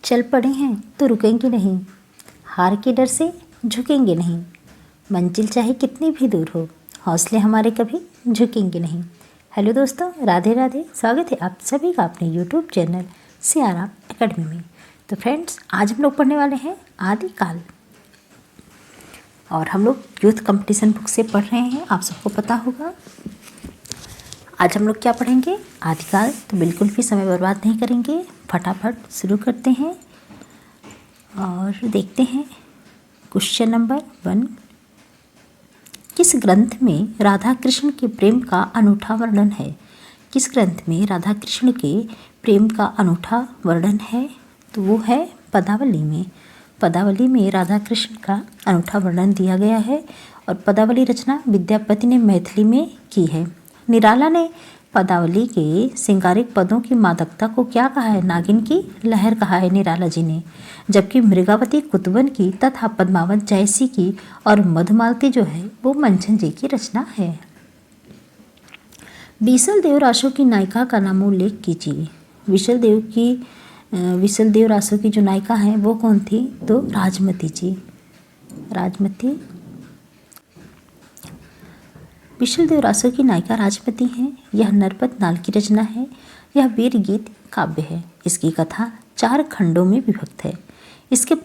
चल पड़े हैं तो रुकेंगे नहीं, हार के डर से झुकेंगे नहीं, मंजिल चाहे कितनी भी दूर हो, हौसले हमारे कभी झुकेंगे नहीं। हेलो दोस्तों, राधे राधे। स्वागत है आप सभी का अपने यूट्यूब चैनल सियाराम एकेडमी में। तो फ्रेंड्स, आज हम लोग पढ़ने वाले हैं आदिकाल, और हम लोग यूथ कंपटीशन बुक से पढ़ रहे हैं, आप सबको पता होगा। आज हम लोग क्या पढ़ेंगे? आदिकाल। तो बिल्कुल भी समय बर्बाद नहीं करेंगे, फटाफट शुरू करते हैं और देखते हैं क्वेश्चन नंबर 1। किस ग्रंथ में राधा कृष्ण के प्रेम का अनूठा वर्णन है? किस ग्रंथ में राधा कृष्ण के प्रेम का अनूठा वर्णन है? तो वो है पदावली में। पदावली में राधा कृष्ण का अनूठा वर्णन दिया गया है और पदावली रचना विद्यापति ने मैथिली में की है। निराला ने पदावली के श्रृंगारिक पदों की मादकता को क्या कहा है? नागिन की लहर कहा है निराला जी ने। जबकि मृगावती कुतवन की तथा पद्मावत जयसी की और मधुमालती जो है वो मंझन जी की रचना है। विशल देव रासो की नायिका का नाम उल्लेख कीजिए। विशल देव रासो की जो नायिका हैं वो कौन थी? तो राजमती जी। राजमती। विशल देव रासो की नायिका राजमती हैं। यह नरपत नाल की रचना है। यह वीर गीत काव्य है। इसकी कथा 4 खंडों में विभक्त है। इसके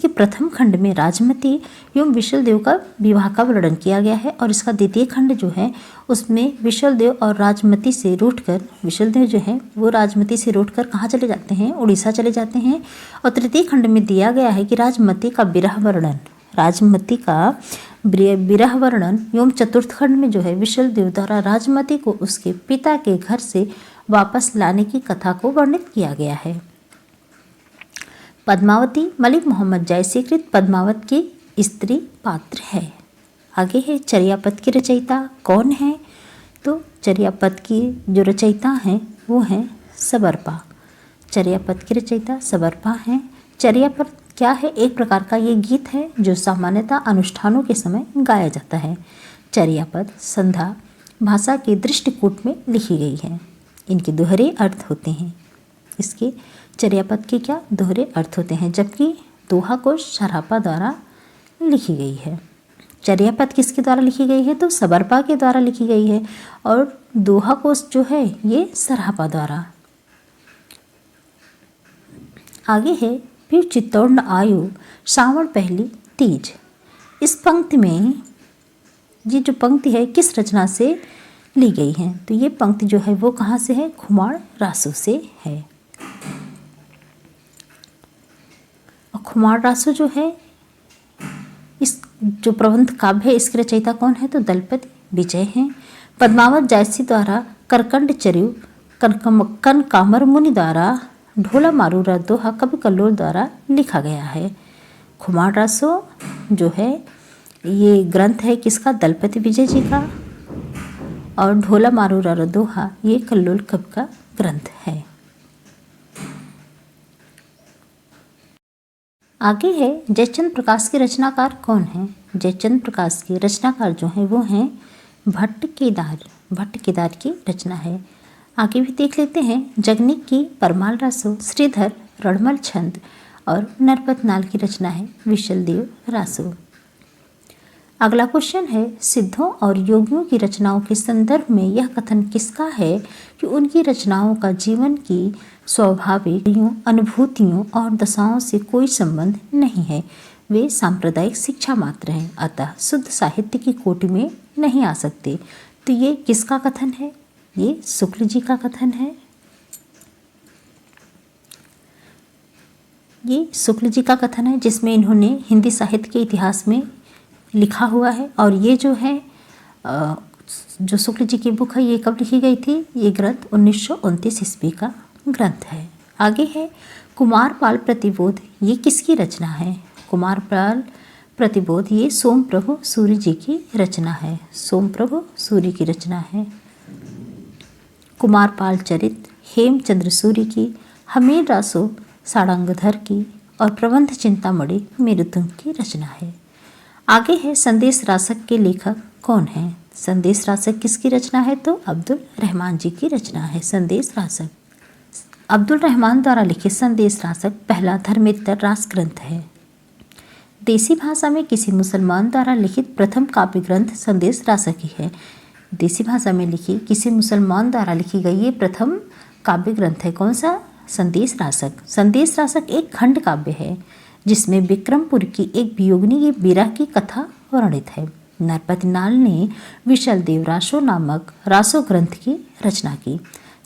प्रथम खंड में राजमती एवं विशल देव का विवाह का वर्णन किया गया है और इसका द्वितीय खंड जो है उसमें विशल देव और राजमती से रूठकर, विशल देव जो है वो राजमती से रूठकर कहाँ चले जाते हैं? उड़ीसा चले जाते हैं। और तृतीय खंड में दिया गया है कि राजमती का विरह वर्णन एवं चतुर्थ खंड में जो है विशल देव द्वारा राजमती को उसके पिता के घर से वापस लाने की कथा को वर्णित किया गया है। पद्मावती मलिक मोहम्मद जैसी कृत पद्मावत की स्त्री पात्र है। आगे है चर्यापद की रचयिता कौन है? तो चर्यापद की जो रचयिता हैं वो हैं सबरपा। चर्यापद की रचयिता सबरपा हैं। चर्यापद क्या है? एक प्रकार का ये गीत है जो सामान्यतः अनुष्ठानों के समय गाया जाता है। चर्यापद संध्या भाषा के दृष्टिकूट में लिखी गई है। इनके दोहरे अर्थ होते हैं। इसके चर्यापद के क्या दोहरे अर्थ होते हैं, जबकि दोहा कोश सरापा द्वारा लिखी गई है। चर्यापद किसके द्वारा लिखी गई है? तो सबरपा के द्वारा लिखी गई है और दोहा कोश जो है ये सरापा द्वारा। आगे है फिर चित्तौड़ आयु सावण पहली तीज। इस पंक्ति में ये जो पंक्ति है किस रचना से ली गई है? तो ये पंक्ति जो है वो कहाँ से है? खुमार रासो से है। और खुमार रासो जो है इस जो प्रबंध काव्य है इसके रचयिता कौन है? तो दलपति विजय हैं। पद्मावत जयसी द्वारा करकंड चरयु कनकामर मुनि द्वारा ढोला मारूरा दोहा कवि कल्लोल द्वारा लिखा गया है। खुमार रासो जो है ये ग्रंथ है किसका? दलपति विजय जी का। और ढोला मारूरा दोहा ये कल्लोल कवि का ग्रंथ है। आगे है जयचंद्र प्रकाश के रचनाकार कौन है? जयचंद्र प्रकाश के रचनाकार जो हैं वो हैं भट्ट केदार की रचना है। आगे भी देख लेते हैं। जगनिक की परमाल रासो, श्रीधर रणमल छंद और नरपत नाल की रचना है विशल देव रासो। अगला क्वेश्चन है सिद्धों और योगियों की रचनाओं के संदर्भ में यह कथन किसका है कि उनकी रचनाओं का जीवन की स्वाभाविक अनुभूतियों और दशाओं से कोई संबंध नहीं है, वे सांप्रदायिक शिक्षा मात्र हैं, अतः शुद्ध साहित्य की कोटि में नहीं आ सकते। तो ये किसका कथन है? ये शुक्ल जी का कथन है। ये शुक्ल जी का कथन है जिसमें इन्होंने हिंदी साहित्य के इतिहास में लिखा हुआ है। और ये जो है जो शुक्ल जी की बुक है ये कब लिखी गई थी? ये ग्रंथ 1929 ईस्वी का ग्रंथ है। आगे है कुमारपाल प्रतिबोध, ये किसकी रचना है? कुमारपाल प्रतिबोध ये सोमप्रभु सूर्य जी की रचना है। सोमप्रभु सूर्य की रचना है। कुमारपाल चरित हेमचंद्र सूर्य की, हमीर रासो सारंगधर की और प्रबंध चिंतामणि मेरुदंड की रचना है। आगे है संदेश रासक के लेखक कौन है? संदेश रासक किसकी रचना है? तो अब्दुल रहमान जी की रचना है संदेश रासक। अब्दुल रहमान द्वारा लिखित संदेश रासक पहला धर्मेतर रास ग्रंथ है। देसी भाषा में किसी मुसलमान द्वारा लिखित प्रथम काव्य ग्रंथ संदेश रासक ही है। देसी भाषा में लिखी किसी मुसलमान द्वारा लिखी गई ये प्रथम काव्य ग्रंथ है। कौन सा? संदेश रासक। संदेश रासक एक खंड काव्य है जिसमें विक्रमपुर की एक वियोगिनी की विरह की कथा वर्णित है। नरपति नाल ने विशल देव रासो नामक रासो ग्रंथ की रचना की।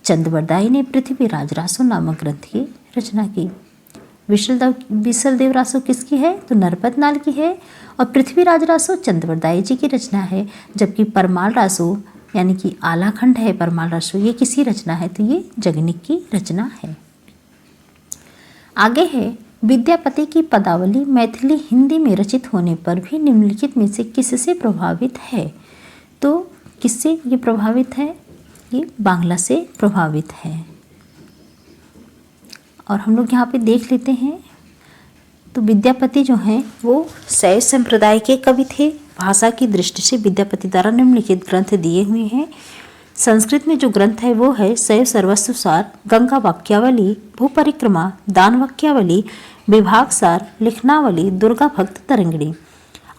चंद्रवरदाई ने पृथ्वीराज रासो नामक ग्रंथ की रचना की। विशल देव रासो किसकी है? तो नरपत नाल की है। और पृथ्वीराज रासो चंद्रवरदाई जी की रचना है। जबकि परमाल रासो यानी कि आलाखंड है परमाल रासो, ये किसी रचना है? तो ये जगनिक की रचना है। आगे है विद्यापति की पदावली मैथिली हिंदी में रचित होने पर भी निम्नलिखित में से किससे प्रभावित है? तो किससे ये प्रभावित है? ये बांग्ला से प्रभावित है। और हम लोग यहाँ पे देख लेते हैं तो विद्यापति जो हैं वो शैव संप्रदाय के कवि थे। भाषा की दृष्टि से विद्यापति द्वारा निम्नलिखित ग्रंथ दिए हुए हैं। संस्कृत में जो ग्रंथ है वो है शैव सर्वस्वसार, गंगा वाक्यावली, भूपरिक्रमा, दान वाक्यावली, विभागसार, लिखनावली, दुर्गा भक्त तरंगिणी।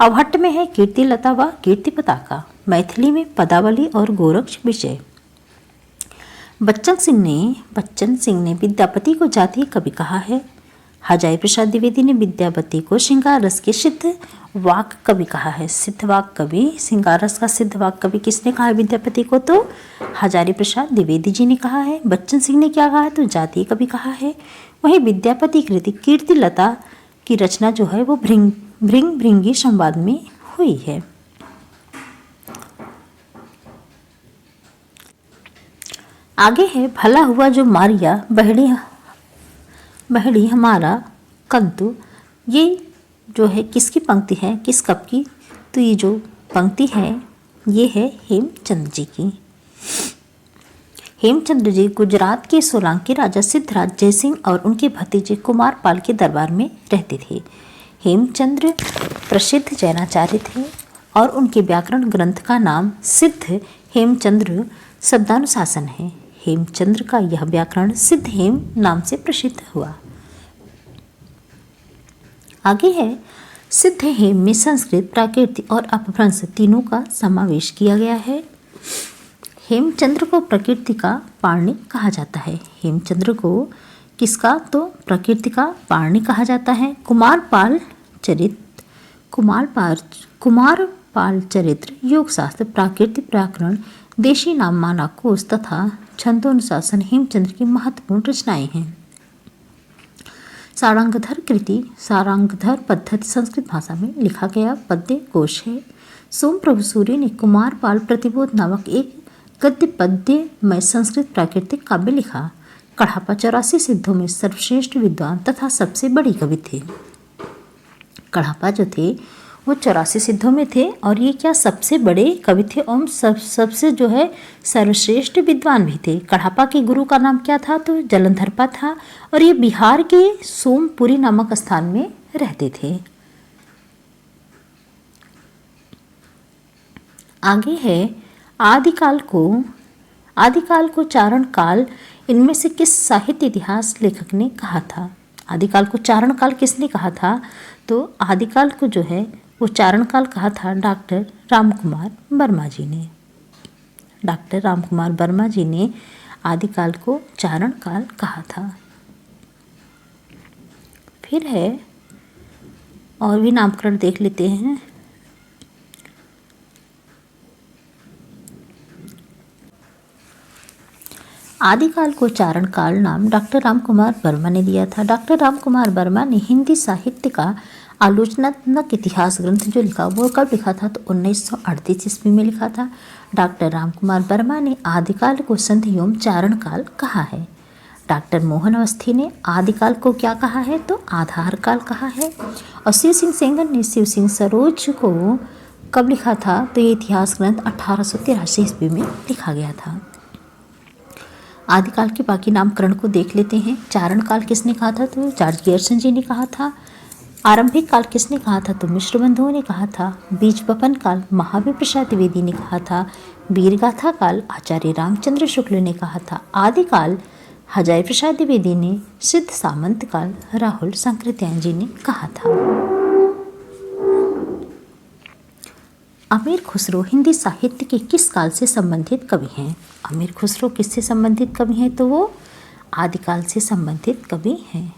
अवहट्ट में है कीर्तिलता व कीर्ति पताका। मैथिली में पदावली और गोरक्ष विजय। बच्चन सिंह ने विद्यापति को जातीय कवि कहा है। हजारी प्रसाद द्विवेदी ने विद्यापति को श्रृंगार रस के सिद्ध वाक कवि कहा है। सिद्ध वाक कवि, श्रृंगार रस का सिद्ध वाक कवि किसने कहा है विद्यापति को? तो हजारी प्रसाद द्विवेदी जी ने कहा है। बच्चन सिंह ने क्या कहा है? तो जातीय कवि कहा है। वहीं विद्यापति कृति कीर्तिलता की रचना जो है वो भृंगी संवाद में हुई है। आगे है भला हुआ जो मारिया बहड़ी हमारा कंतु। ये जो है किसकी पंक्ति है, किस कवि की? तो ये जो पंक्ति है ये है हेमचंद्र जी की। हेमचंद्र जी गुजरात के सोलंकी राजा सिद्धराज जयसिंह और उनके भतीजे कुमारपाल के दरबार में रहते थे। हेमचंद्र प्रसिद्ध जैनाचार्य थे और उनके व्याकरण ग्रंथ का नाम सिद्ध हेमचंद्र शब्दानुशासन है। हेमचंद्र का यह व्याकरण सिद्ध हेम नाम से प्रसिद्ध हुआ। आगे है सिद्ध हेम में संस्कृत, प्राकृतिक और अपभ्रंश तीनों का समावेश किया गया है। हेमचंद्र को प्रकृति का पाणिनि कहा जाता है। हेमचंद्र को किसका? तो प्रकृति का पाणिनि कहा जाता है। कुमारपाल चरित्र, योग शास्त्र, प्राकृतिक व्याकरण, देशी नाममाला कोश तथा छंदोनुशासन हेमचंद्र की महत्वपूर्ण रचनाएं हैं। सारंगधर पद्धति संस्कृत भाषा में लिखा गया पद्य कोश है। सोमप्रभु सूर्य ने कुमारपाल प्रतिबोध नामक एक गद्य पद्य में संस्कृत प्राकृतिक काव्य लिखा। कढ़ापा 84 सिद्धों में सर्वश्रेष्ठ विद्वान तथा सबसे बड़ी कवि थे। कढ़ापा जो थे वो 84 सिद्धों में थे और ये क्या सबसे बड़े कवि थे और सबसे जो है सर्वश्रेष्ठ विद्वान भी थे। कढ़ापा के गुरु का नाम क्या था? तो जलंधरपा था और ये बिहार के सोमपुरी नामक स्थान में रहते थे। आगे है आदिकाल को चारण काल। इनमें से किस साहित्य इतिहास लेखक ने कहा था? आदिकाल को चारण काल किसने कहा था? तो आदिकाल को जो है वो चारण काल कहा था डॉक्टर रामकुमार वर्मा जी ने। डॉक्टर रामकुमार वर्मा जी ने आदिकाल को चारण काल कहा था। फिर है और भी नामकरण देख लेते हैं। आदिकाल को चारण काल नाम डॉक्टर रामकुमार वर्मा ने दिया था। डॉक्टर रामकुमार वर्मा ने हिंदी साहित्य का आलोचनात्मक इतिहास ग्रंथ जो लिखा वो कब लिखा था? तो 1938 ईस्वी में लिखा था। डॉक्टर रामकुमार वर्मा ने आदिकाल को संधि एवं चारण काल कहा है। डॉक्टर मोहन अवस्थी ने आदिकाल को क्या कहा है? तो आधार काल कहा है। और शिव सिंह सेंगर ने शिव सिंह सरोज को कब लिखा था? तो ये इतिहास ग्रंथ 1883 ईस्वी में लिखा गया था। आदिकाल के बाकी नामकरण को देख लेते हैं। चारण काल किसने कहा था? तो जॉर्ज गियर्सन जी ने कहा था। आरंभिक काल किसने कहा था? तो मिश्र बंधुओं ने कहा था। बीज बपन काल महावीर प्रसाद द्विवेदी ने कहा था। वीरगाथा काल आचार्य रामचंद्र शुक्ल ने कहा था। आदिकाल हजारी प्रसाद द्विवेदी ने सिद्ध सामंत काल राहुल सांकृत्यायन जी ने कहा था। अमीर खुसरो हिंदी साहित्य के किस काल से संबंधित कवि हैं? अमीर खुसरो किससे संबंधित कवि हैं? तो वो आदिकाल से संबंधित कवि हैं।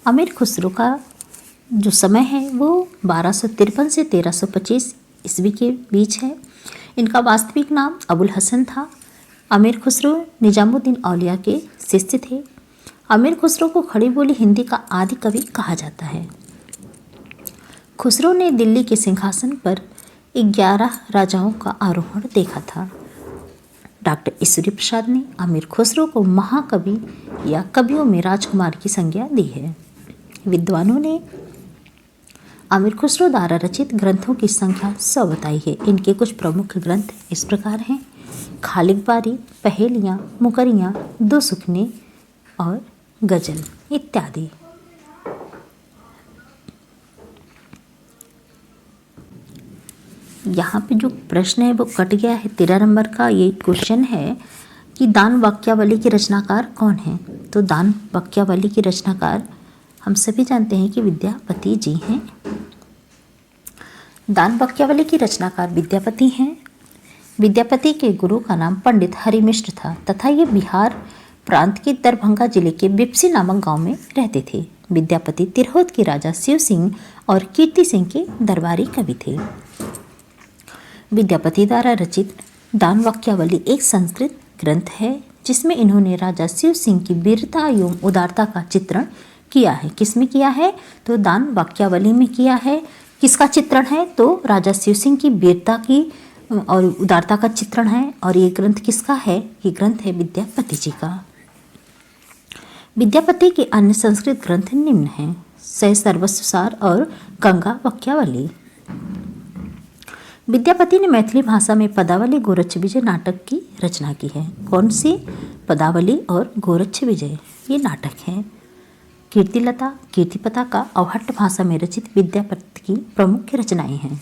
अमीर खुसरो का जो समय है वो 1253 से 1325 ईस्वी के बीच है। इनका वास्तविक नाम अबुल हसन था। अमीर खुसरो निजामुद्दीन औलिया के शिष्य थे। अमीर खुसरो को खड़ी बोली हिंदी का आदि कवि कहा जाता है। खुसरो ने दिल्ली के सिंहासन पर 11 राजाओं का आरोहण देखा था। डॉक्टर ईश्वरी प्रसाद ने अमीर खुसरो को महाकवि या कवियों में राजकुमार की संज्ञा दी है। विद्वानों ने अमीर खुसरो द्वारा रचित ग्रंथों की संख्या 100 बताई है। इनके कुछ प्रमुख ग्रंथ इस प्रकार हैं: खालिक बारी, पहेलियाँ, मुकरियाँ, दो सुखने और गजल इत्यादि। यहाँ पे जो प्रश्न है वो कट गया है 13 नंबर का। ये क्वेश्चन है कि दान वाक्यावली के रचनाकार कौन हैं? तो दान वाक्यावली के रचनाकार हम सभी जानते हैं कि विद्यापति जी हैं। दान वाक्यावली के रचनाकार विद्यापति हैं। विद्यापति के गुरु का नाम पंडित हरिमिश्र था तथा ये बिहार प्रांत के दरभंगा जिले के बिपसी नामक गांव में रहते थे। विद्यापति तिरहुत के राजा शिव सिंह और कीर्ति सिंह के दरबारी कवि थे। विद्यापति द्वारा रचित दान वाक्यावली एक संस्कृत ग्रंथ है जिसमें इन्होंने राजा शिव सिंह की वीरता एवं उदारता का चित्रण किया है। किसमें किया है? तो दान वाक्यावली में किया है। किसका चित्रण है? तो राजा शिव सिंह की वीरता की और उदारता का चित्रण है। और ये ग्रंथ किसका है? ये ग्रंथ है विद्यापति जी का। विद्यापति के अन्य संस्कृत ग्रंथ निम्न हैं: सह सर्वस्वसार और गंगा वाक्यावली। विद्यापति ने मैथिली भाषा में पदावली गोरक्ष विजय नाटक की रचना की है। कौन सी? पदावली और गोरक्ष विजय ये नाटक हैं। कीर्तिलता, कीर्तिपता का अवहट्ट भाषा में रचित विद्यापति की प्रमुख रचनाएं हैं।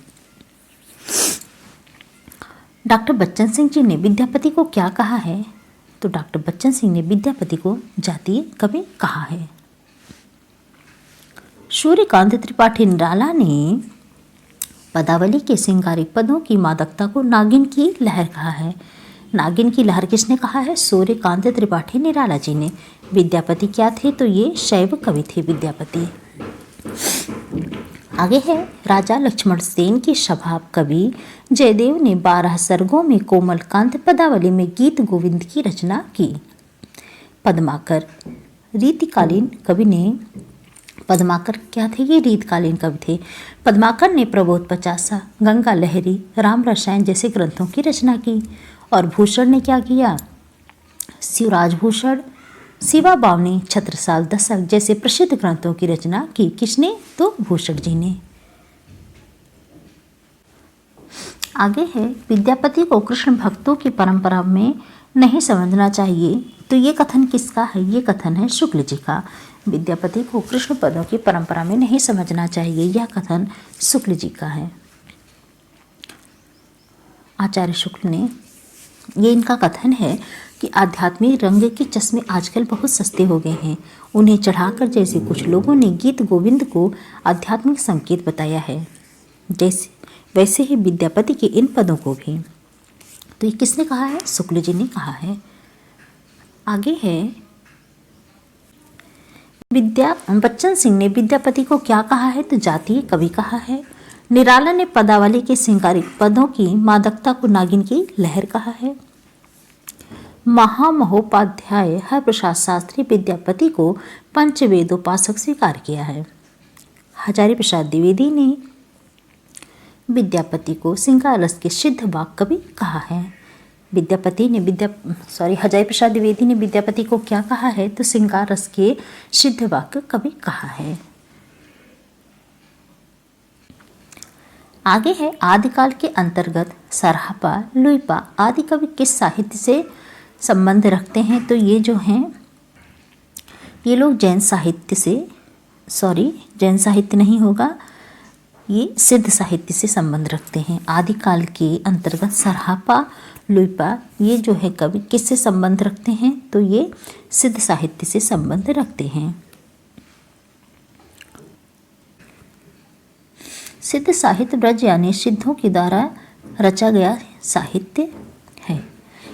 डॉक्टर बच्चन सिंह जी ने विद्यापति को क्या कहा है? तो डॉक्टर बच्चन सिंह ने विद्यापति को जातीय कवि कहा है। सूर्यकांत त्रिपाठी निराला ने पदावली के श्रृंगारिक पदों की मादकता को नागिन की लहर कहा है। नागिन की लहर किसने कहा है? सूर्यकांत त्रिपाठी निराला जी ने। विद्यापति क्या थे? तो ये शैव कवि थे विद्यापति। आगे है राजा लक्ष्मण सेन के स्वभाव कवि जयदेव ने 12 सर्गों में कोमलकांत पदावली में गीत गोविंद की रचना की। पद्माकर रीतिकालीन कवि ने पद्माकर क्या थे? ये रीतकालीन कवि थे। पद्माकर ने प्रबोध पचासा, गंगा लहरी, राम रसायन जैसे ग्रंथों की रचना की। और भूषण ने क्या किया? शिवराज भूषण, शिवा बावनी, छत्रसाल दशक जैसे प्रसिद्ध ग्रंथों की रचना की। किसने? तो भूषण जी ने। आगे है विद्यापति को कृष्ण भक्तों की परंपरा में नहीं समझना चाहिए। तो ये कथन किसका है? ये कथन है शुक्ल जी का। विद्यापति को कृष्ण पदों की परंपरा में नहीं समझना चाहिए, यह कथन शुक्ल जी का है। आचार्य शुक्ल ने, ये इनका कथन है कि आध्यात्मिक रंग के चश्मे आजकल बहुत सस्ते हो गए हैं। उन्हें चढ़ाकर जैसे कुछ लोगों ने गीत गोविंद को आध्यात्मिक संकेत बताया है, जैसे वैसे ही विद्यापति के इन पदों को भी। तो ये किसने कहा है? शुक्ल जी ने कहा है। आगे है बच्चन सिंह ने विद्यापति को क्या कहा है? तो जातीय कवि कहा है। निराला ने पदावली के श्रृंगारिक पदों की मादकता को नागिन की लहर कहा है। महामहोपाध्याय हरप्रसाद शास्त्री विद्यापति को पंचवेदोपासक स्वीकार किया है। हजारी प्रसाद द्विवेदी ने विद्यापति को श्रृंगार रस के सिद्ध वाक्य कवि कहा है। हजारी प्रसाद द्विवेदी ने विद्यापति को क्या कहा है? तो श्रृंगार रस के सिद्ध वाक्य कवि कहा है। आगे है आदिकाल के अंतर्गत सरापा, लुइपा आदि कवि किस साहित्य से संबंध रखते हैं? तो ये जो हैं ये लोग जैन साहित्य नहीं होगा, ये सिद्ध साहित्य से संबंध रखते हैं। आदिकाल के अंतर्गत सरहापा लुइपा ये जो है कवि किससे संबंध रखते हैं, तो ये सिद्ध साहित्य से संबंध रखते हैं। सिद्ध साहित्य ब्रज यानी सिद्धों के द्वारा रचा गया साहित्य है।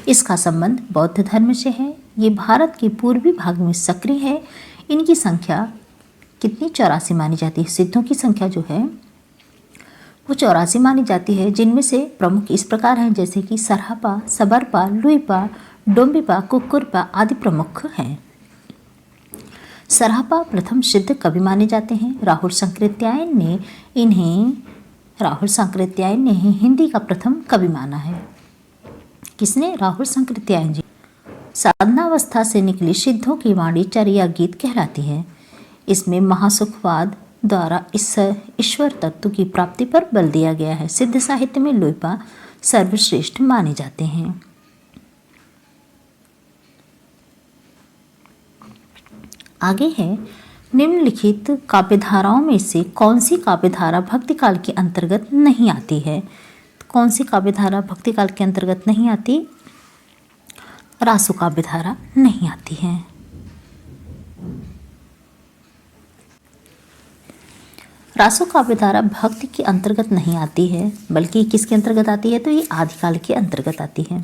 इसका संबंध बौद्ध धर्म से है। ये भारत के पूर्वी भाग में सक्रिय है। इनकी संख्या कितनी 84 मानी जाती है। सिद्धों की संख्या जो है वो 84 मानी जाती है, जिनमें से प्रमुख इस प्रकार हैं जैसे कि सरहापा, सबरपा, लुइपा, डोम्बिपा, कुक्कुरपा आदि प्रमुख हैं। सरहापा प्रथम सिद्ध कवि माने जाते हैं। राहुल सांकृत्यायन ने ही हिंदी का प्रथम कवि माना है। किसने? राहुल सांकृत्यायन जी। साधनावस्था से निकली सिद्धों की वाणी चर्या गीत कहलाती है। इसमें महासुखवाद द्वारा इस ईश्वर तत्व की प्राप्ति पर बल दिया गया है। सिद्ध साहित्य में लुइपा सर्वश्रेष्ठ माने जाते हैं। आगे है, निम्नलिखित काव्यधाराओं में से कौन सी काव्यधारा भक्तिकाल के अंतर्गत नहीं आती है? कौन सी काव्यधारा भक्तिकाल के अंतर्गत नहीं आती? रासो काव्यधारा नहीं आती है। रासो काव्यधारा भक्ति के अंतर्गत नहीं आती है, बल्कि किसके अंतर्गत आती है, तो ये आदिकाल के अंतर्गत आती है।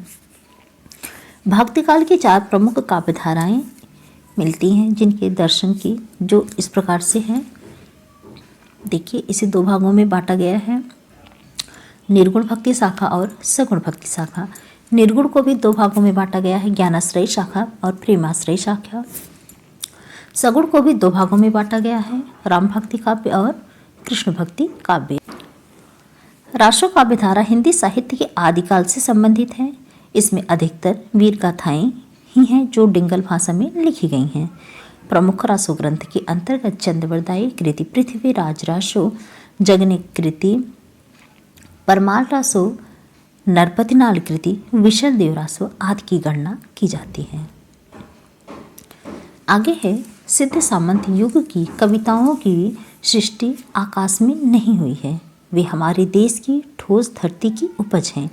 भक्तिकाल की 4 प्रमुख काव्यधाराएं मिलती हैं, जिनके दर्शन की जो इस प्रकार से है। देखिए, इसे 2 भागों में बांटा गया है, निर्गुण भक्ति शाखा और सगुण भक्ति शाखा। निर्गुण को भी 2 भागों में बांटा गया है, ज्ञानाश्रयी शाखा और प्रेमाश्रयी शाखा। सगुण को भी 2 भागों में बांटा गया है, राम भक्ति काव्य और कृष्ण भक्ति काव्य। रासो काव्यधारा हिंदी साहित्य के आदिकाल से संबंधित है। इसमें अधिकतर वीर गाथाएं ही हैं जो डिंगल भाषा में लिखी गई हैं। प्रमुख रासो ग्रंथ के अंतर्गत चंद्रवरदायी कृति, पृथ्वीराज रासो, जगने कृति, परमाल रासो, नरपतिनाल कृति, विशल देव रासो आदि की गणना की जाती है। आगे है, सिद्ध सामंत युग की कविताओं की सृष्टि आकाश में नहीं हुई है, वे हमारे देश की ठोस धरती की उपज हैं।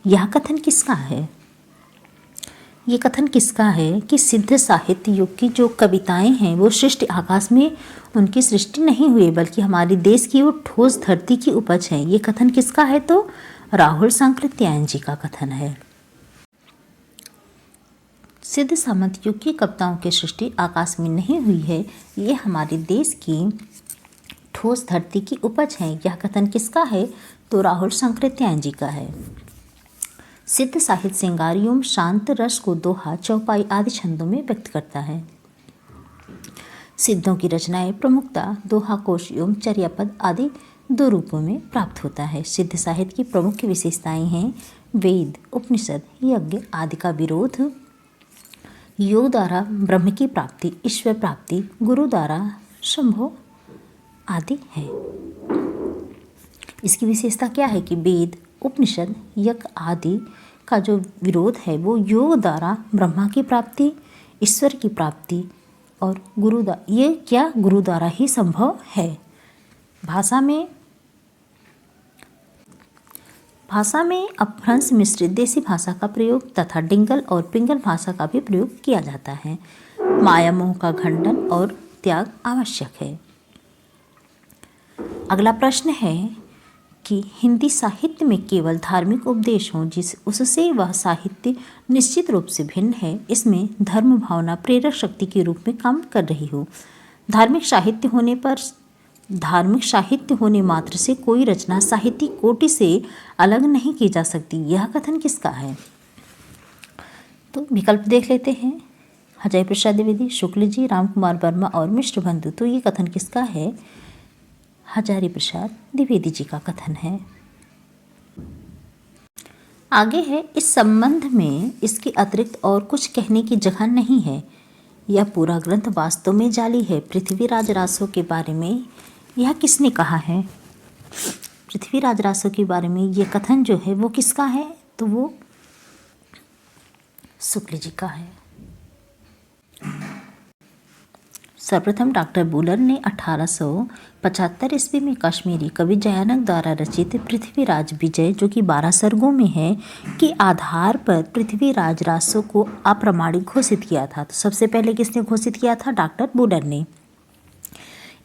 यह कथन किसका है? ये कथन किसका है कि सिद्ध साहित्य युग की जो कविताएं हैं वो सृष्टि आकाश में उनकी सृष्टि नहीं हुई, बल्कि हमारे देश की वो ठोस धरती की उपज है। ये कथन किसका है? तो राहुल सांकृत्यायन जी का कथन है। सिद्ध सामंत युग की कविताओं की सृष्टि आकाश में नहीं हुई है, ये हमारे देश की ठोस धरती की उपज है। यह कथन किसका है? तो राहुल सांकृत्यायन जी का है। सिद्ध साहित्य श्रृंगारियों शांत रस को दोहा, चौपाई आदि छंदों में व्यक्त करता है। सिद्धों की रचनाएं प्रमुखता दोहा, कोश एवं चर्यापद आदि 2 रूपों में प्राप्त होता है। सिद्ध साहित्य की प्रमुख विशेषताएं हैं वेद, उपनिषद, यज्ञ आदि का विरोध, योग द्वारा ब्रह्म की प्राप्ति, ईश्वर प्राप्ति, गुरु द्वारा शंभो आदि है। इसकी विशेषता क्या है कि वेद, उपनिषद, यज्ञ आदि का जो विरोध है वो योग द्वारा ब्रह्मा की प्राप्ति, ईश्वर की प्राप्ति और गुरु द्वारा ही संभव है। भाषा में अपभ्रंश मिश्रित देसी भाषा का प्रयोग तथा डिंगल और पिंगल भाषा का भी प्रयोग किया जाता है। माया मोह का खंडन और त्याग आवश्यक है। अगला प्रश्न है कि हिंदी साहित्य में केवल धार्मिक उपदेश हो उससे वह साहित्य निश्चित रूप से भिन्न है, इसमें धर्म भावना प्रेरक शक्ति के रूप में काम कर रही हो। धार्मिक साहित्य होने मात्र से कोई रचना साहित्यिक कोटि से अलग नहीं की जा सकती। यह कथन किसका है? तो विकल्प देख लेते हैं। अजय प्रसाद द्विवेदी, शुक्ल जी, राम कुमार वर्मा और मिश्र बंधु। तो ये कथन किसका है? हजारी प्रसाद द्विवेदी जी का कथन है। आगे है, इस संबंध में इसके अतिरिक्त और कुछ कहने की जगह नहीं है। यह पूरा ग्रंथ वास्तव में जाली है। पृथ्वीराज रासो के बारे में यह किसने कहा है? पृथ्वीराज रासो के बारे में ये कथन जो है वो किसका है? तो वो शुक्ल जी का है। सर्वप्रथम डॉक्टर बुलर ने 1875 ईस्वी में कश्मीरी कवि जयानक द्वारा रचित पृथ्वीराज विजय, जो कि 12 सर्गों में है, के आधार पर पृथ्वीराज रासो को अप्रामाणिक घोषित किया था। तो सबसे पहले किसने घोषित किया था? डॉक्टर बुलर ने।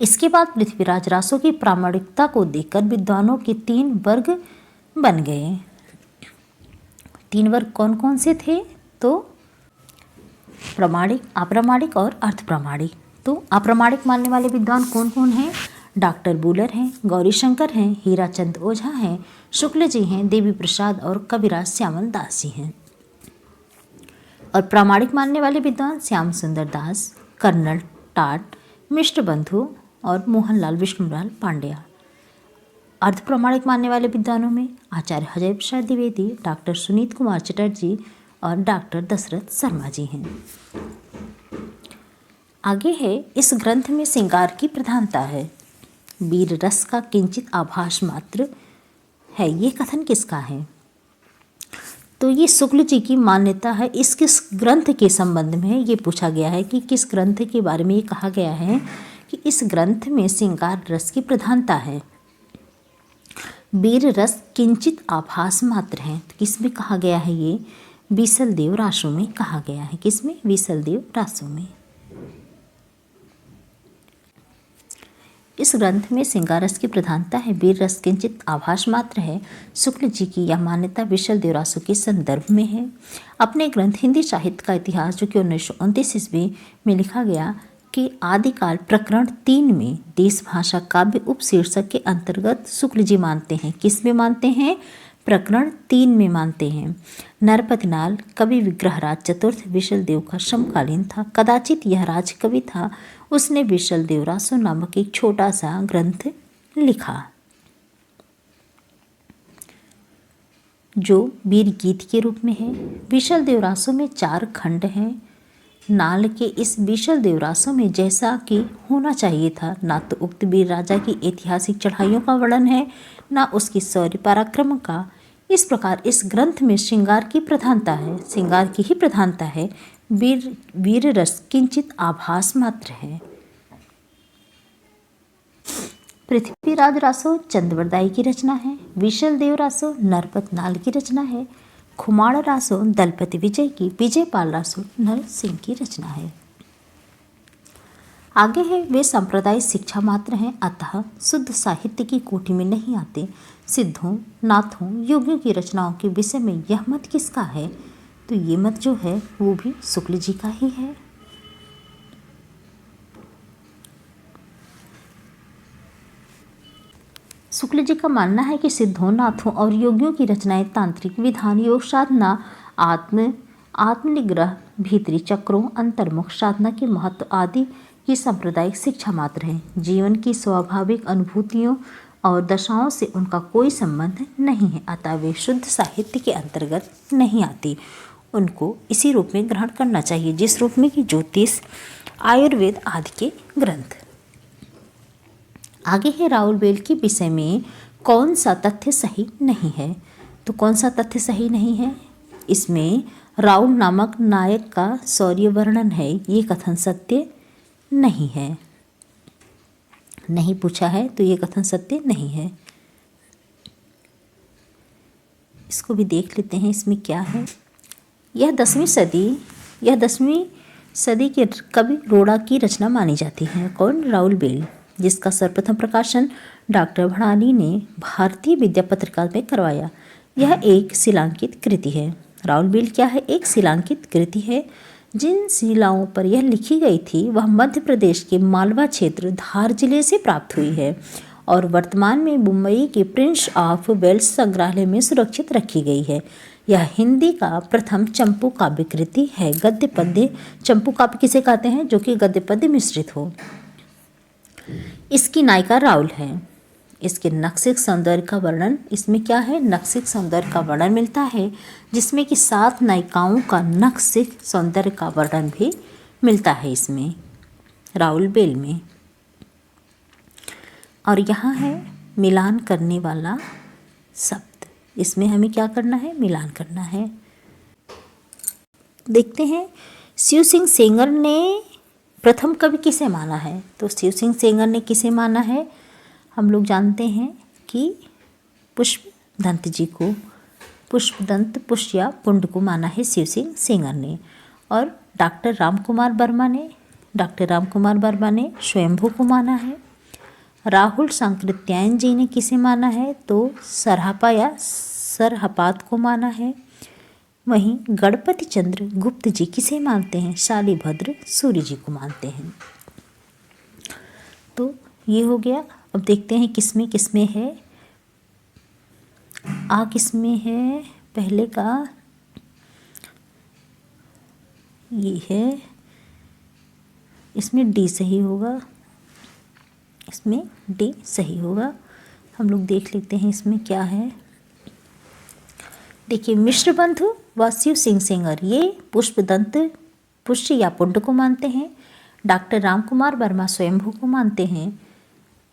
इसके बाद पृथ्वीराज रासो की प्रामाणिकता को देखकर विद्वानों के 3 वर्ग बन गए। 3 वर्ग कौन कौन से थे? तो प्रामाणिक, अप्रामाणिक और अर्धप्रामाणिक। तो अप्रामाणिक मानने वाले विद्वान कौन कौन हैं? डॉक्टर बुलर हैं, गौरीशंकर हैं, हीराचंद ओझा हैं, शुक्ल जी हैं, देवी प्रसाद और कविराज श्यामल दास जी हैं। और प्रामाणिक मानने वाले विद्वान श्याम सुंदर दास, कर्नल टाट, मिश्र बंधु और मोहनलाल विष्णुलाल पांड्या। अर्धप्रामाणिक मानने वाले विद्वानों में आचार्य अजय प्रसाद द्विवेदी, डॉक्टर सुनीत कुमार चटर्जी और डॉक्टर दशरथ शर्मा जी हैं। आगे है, इस ग्रंथ में श्रृंगार की प्रधानता है, वीर रस का किंचित आभास मात्र है। ये कथन किसका है? तो ये शुक्ल जी की मान्यता है। इस किस ग्रंथ के संबंध में ये पूछा गया है कि किस ग्रंथ के बारे में ये कहा गया है कि इस ग्रंथ में श्रृंगार रस की प्रधानता है, वीर रस किंचित आभास मात्र है। तो किस में कहा गया है? ये बीसल देव रासो में कहा गया है। किसमें? बीसल देव रासो में। इस ग्रंथ में श्रृंगार रस की प्रधानता है, वीर रस किंचित आभास मात्र है। शुक्ल जी की यह मान्यता बीसल देव रासो के संदर्भ में है। अपने ग्रंथ हिंदी साहित्य का इतिहास, जो कि 1929 ईस्वी में लिखा गया, कि आदिकाल प्रकरण 3 में देश भाषा काव्य उपशीर्षक के अंतर्गत शुक्ल जी मानते हैं। किस में मानते हैं? प्रकरण 3 में मानते हैं। नरपतिनाल कवि विग्रहराज चतुर्थ बीसल देव का समकालीन था। कदाचित यह राजकवि था। उसने बीसल देव रासो नामक एक छोटा सा ग्रंथ लिखा, जो वीर गीत के रूप में है। बीसल देव रासो में 4 खंड हैं। नाल के इस बीसल देव रासो में, जैसा कि होना चाहिए था, ना तो उक्त वीर राजा की ऐतिहासिक चढ़ाइयों का वर्णन है, ना उसकी शौर्य पराक्रम का। इस प्रकार इस ग्रंथ में श्रृंगार की प्रधानता है, श्रृंगार की ही प्रधानता है, वीर रस किंचित आभास मात्र है। पृथ्वीराज रासो चंद्रवरदाई की रचना है। बीसल देव रासो नरपत नाल की रचना है। खुमाड़ रासो दलपति विजय की, विजयपाल रासो नर सिंह की रचना है। आगे है, वे सांप्रदायिक शिक्षा मात्र हैं, अतः शुद्ध साहित्य की कोटि में नहीं आते। सिद्धों, नाथों, योगियों की रचनाओं के विषय में यह मत किसका है? तो ये मत जो है वो भी शुक्ल जी का ही है। शुक्ल जी का मानना है कि सिद्धों, नाथों और योगियों की रचनाएं तांत्रिक विधान, योग साधना, आत्मनिग्रह, भीतरी चक्रों, अंतर्मुख साधना के महत्व आदि की सांप्रदायिक शिक्षा मात्र है। जीवन की स्वाभाविक अनुभूतियों और दशाओं से उनका कोई संबंध नहीं है, अतः वे शुद्ध साहित्य के अंतर्गत नहीं आती। उनको इसी रूप में ग्रहण करना चाहिए, जिस रूप में कि ज्योतिष, आयुर्वेद आदि के ग्रंथ। आगे है, राउल बेल के विषय में कौन सा तथ्य सही नहीं है? तो कौन सा तथ्य सही नहीं है? इसमें राउल नामक नायक का शौर्य वर्णन है, ये कथन सत्य नहीं है। नहीं पूछा है तो ये कथन सत्य नहीं है। इसको भी देख लेते हैं, इसमें क्या है। यह 10वीं सदी के कवि रोड़ा की रचना मानी जाती है। कौन? राउल बेल, जिसका सर्वप्रथम प्रकाशन डॉक्टर भड़ानी ने भारतीय विद्या पत्रिका में करवाया। यह एक शिलांकित कृति है। राउल बेल क्या है? एक शिलांकित कृति है। जिन शिलाओं पर यह लिखी गई थी वह मध्य प्रदेश के मालवा क्षेत्र धार जिले से प्राप्त हुई है और वर्तमान में मुंबई के प्रिंस ऑफ वेल्स संग्रहालय में सुरक्षित रखी गई है। यह हिंदी का प्रथम चंपू काव्य कृति है। गद्य पद्य, चंपू काव्य किसे कहते हैं? जो कि गद्य पद्य मिश्रित हो। इसकी नायिका राउल है। इसके नक्शिक सौंदर्य का वर्णन, इसमें क्या है? नक्शिक सौंदर्य का वर्णन मिलता है, जिसमें कि 7 नायिकाओं का नक्शिक सौंदर्य का वर्णन भी मिलता है इसमें, राउल बेल में। और यहाँ है मिलान करने वाला शब्द। इसमें हमें क्या करना है? मिलान करना है। देखते हैं, शिव सिंह सेंगर ने प्रथम कवि किसे माना है? तो शिव सिंह सेंगर ने किसे माना है? हम लोग जानते हैं कि पुष्पदंत जी को, पुष्पदंत पुष्य या पुंड को माना है शिव सिंह सेंगर ने। और डॉक्टर रामकुमार वर्मा ने स्वयंभू को माना है। राहुल सांकृत्यायन जी ने किसे माना है? तो सरहपा या सरहपात को माना है। वहीं गणपति चंद्र गुप्त जी किसे मानते हैं? शालिभद्र सूर्य जी को मानते हैं। तो ये हो गया। अब देखते हैं किसमें किसमें है। आ किसमें है? पहले का ये है, इसमें डी सही होगा, इसमें डी सही होगा। हम लोग देख लेते हैं इसमें क्या है। देखिए, मिश्र बंधु व शिव सिंह सेंगर ये पुष्पदंत पुष्य या पुंड को मानते हैं। डॉक्टर रामकुमार वर्मा स्वयंभू को मानते हैं।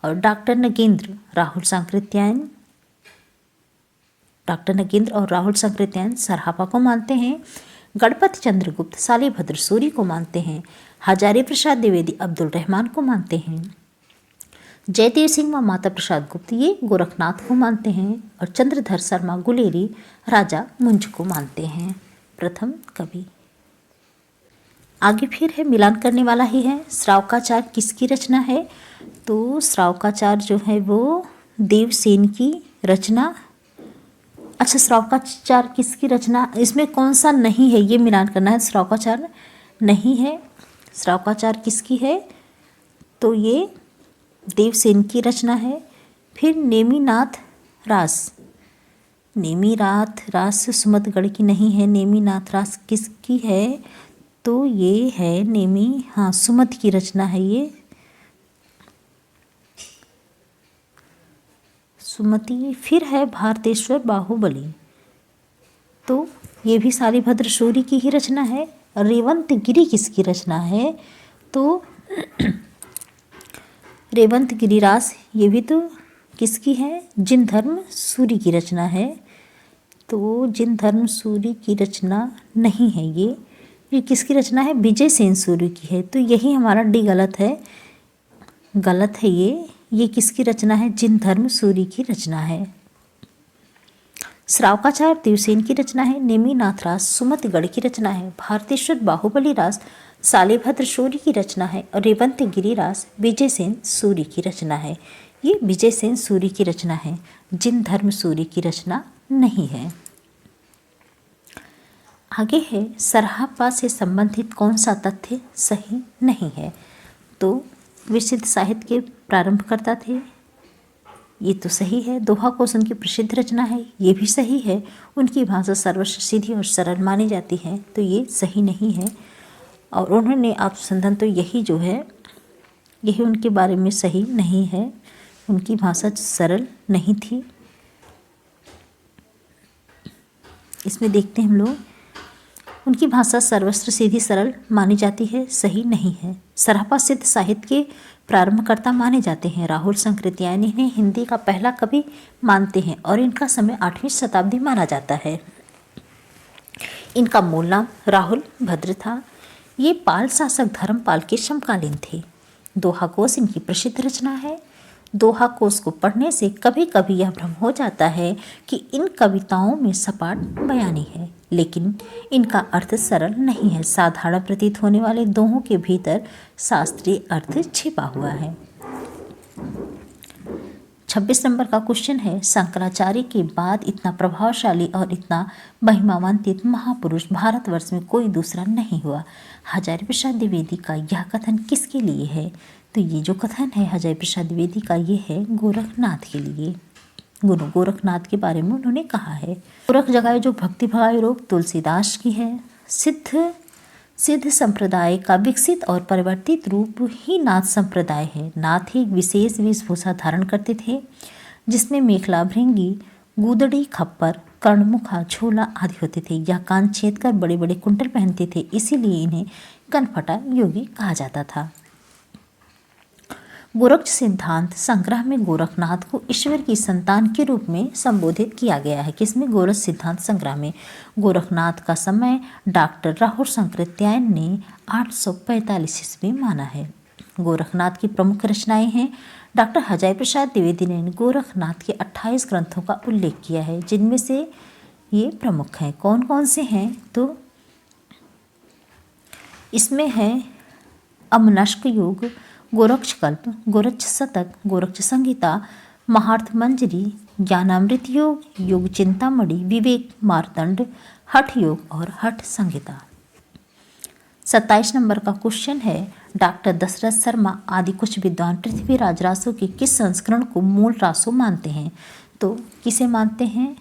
और डॉक्टर नगेंद्र और राहुल सांकृत्यायन सरहापा को मानते हैं। गणपति चंद्रगुप्त शालिभद्र सूरी को मानते हैं। हजारी प्रसाद द्विवेदी अब्दुल रहमान को मानते हैं। जयदेव सिंह व माता प्रसाद गुप्त ये गोरखनाथ को मानते हैं। और चंद्रधर शर्मा गुलेरी राजा मुंज को मानते हैं प्रथम कवि। आगे फिर है, मिलान करने वाला ही है। श्रावकाचार किसकी रचना है? तो श्रावकाचार जो है वो देवसेन की रचना। अच्छा, श्रावकाचार किसकी रचना, इसमें कौन सा नहीं है ये मिलान करना है। श्रावकाचार नहीं है। श्रावकाचार किसकी है? तो ये देवसेन की रचना है। फिर नेमिनाथ रास सुमतगढ़ की नहीं है। नेमिनाथ रास किसकी है? तो ये है सुमत की रचना है। ये सुमति। फिर है भारतेश्वर बाहुबली, तो ये भी शालिभद्र सूरी की ही रचना है। रेवंत गिरी किसकी रचना है? तो रेवंत गिरिरास ये भी तो किसकी है? जिन धर्म सूरी की रचना है। तो जिन धर्म सूरी की रचना नहीं है। ये किसकी रचना है? विजय सेन सूरी की है। तो यही हमारा डी गलत है, गलत है ये किसकी रचना है? जिन धर्म सूरी की रचना है। श्रावकाचार देवसेन की रचना है। नेमिनाथ रास सुमतगढ़ की रचना है। भारतेश्वर बाहुबली रास शालिभद्र सूरी की रचना है। और रेवंत गिरी रास विजय सेन सूरी की रचना है। ये विजय सेन सूरी की रचना है, जिन धर्म सूरी की रचना नहीं है। आगे है, सरहापा से संबंधित कौन सा तथ्य सही नहीं है? तो विशुद्ध साहित्य के प्रारंभकर्ता थे, ये तो सही है। दोहा कोश उनकी प्रसिद्ध रचना है, ये भी सही है। उनकी भाषा सर्वश्रेष्ठ सीधी और सरल मानी जाती है, तो ये सही नहीं है। और उन्होंने अनुसंधान तो यही उनके बारे में सही नहीं है। उनकी भाषा सरल नहीं थी। इसमें देखते हैं हम लोग, उनकी भाषा सर्वश्रेष्ठ सीधी सरल मानी जाती है, सही नहीं है। सरहपा सिद्ध साहित्य के प्रारंभकर्ता माने जाते हैं। राहुल सांकृत्यायन इन्हें हिंदी का पहला कवि मानते हैं और इनका समय 8वीं शताब्दी माना जाता है। इनका मूल नाम राहुल भद्र था। ये पाल शासक धर्मपाल के समकालीन थे। दोहा कोश इनकी प्रसिद्ध रचना है। दोहा कोश को पढ़ने से कभी कभी यह भ्रम हो जाता है कि इन कविताओं में सपाट बयानी है, लेकिन इनका अर्थ सरल नहीं है। साधारण प्रतीत होने वाले दोहों के भीतर शास्त्रीय अर्थ छिपा हुआ है। 26 नंबर का क्वेश्चन है, शंकराचार्य के बाद इतना प्रभावशाली और इतना महिमान्वित महापुरुष भारतवर्ष में कोई दूसरा नहीं हुआ। हजारी प्रसाद द्विवेदी का यह कथन किसके लिए है? तो ये जो कथन है हजारी प्रसाद द्विवेदी का, ये है गोरखनाथ के लिए। गोरखनाथ के बारे में उन्होंने कहा है। गोरख जगाए जो भक्ति भगाए रोग तुलसीदास की है। सिद्ध संप्रदाय का विकसित और परिवर्तित रूप ही नाथ संप्रदाय है। नाथ ही एक विशेष वेशभूषा धारण करते थे, जिसमें मेखला, भृंगी, गुदड़ी, खप्पर, कर्णमुखा, झोला आदि होते थे। यह कान छेद कर बड़े बड़े कुंडल पहनते थे, इसीलिए इन्हें कनफटा योगी कहा जाता था। गोरक्ष सिद्धांत संग्रह में गोरखनाथ को ईश्वर की संतान के रूप में संबोधित किया गया है। किसमें? गोरक्ष सिद्धांत संग्रह में। गोरखनाथ का समय डॉक्टर राहुल शंकराचार्य ने 845 ईस्वी माना है। गोरखनाथ की प्रमुख रचनाएं हैं। डॉक्टर हजारी प्रसाद द्विवेदी ने गोरखनाथ के 28 ग्रंथों का उल्लेख किया है, जिनमें से ये प्रमुख हैं। कौन कौन से हैं? तो इसमें है अमनस्क योग, गोरक्षकल्प, गोरक्ष शतक, गोरक्ष संहिता, महार्थ मंजरी, ज्ञानामृत योग, योग चिंतामणि, विवेक मार्तंड, हठ योग और हठ संहिता। 27 नंबर का क्वेश्चन है, डॉक्टर दशरथ शर्मा आदि कुछ विद्वान पृथ्वीराज रासो के किस संस्करण को मूल रासो मानते हैं? तो किसे मानते हैं?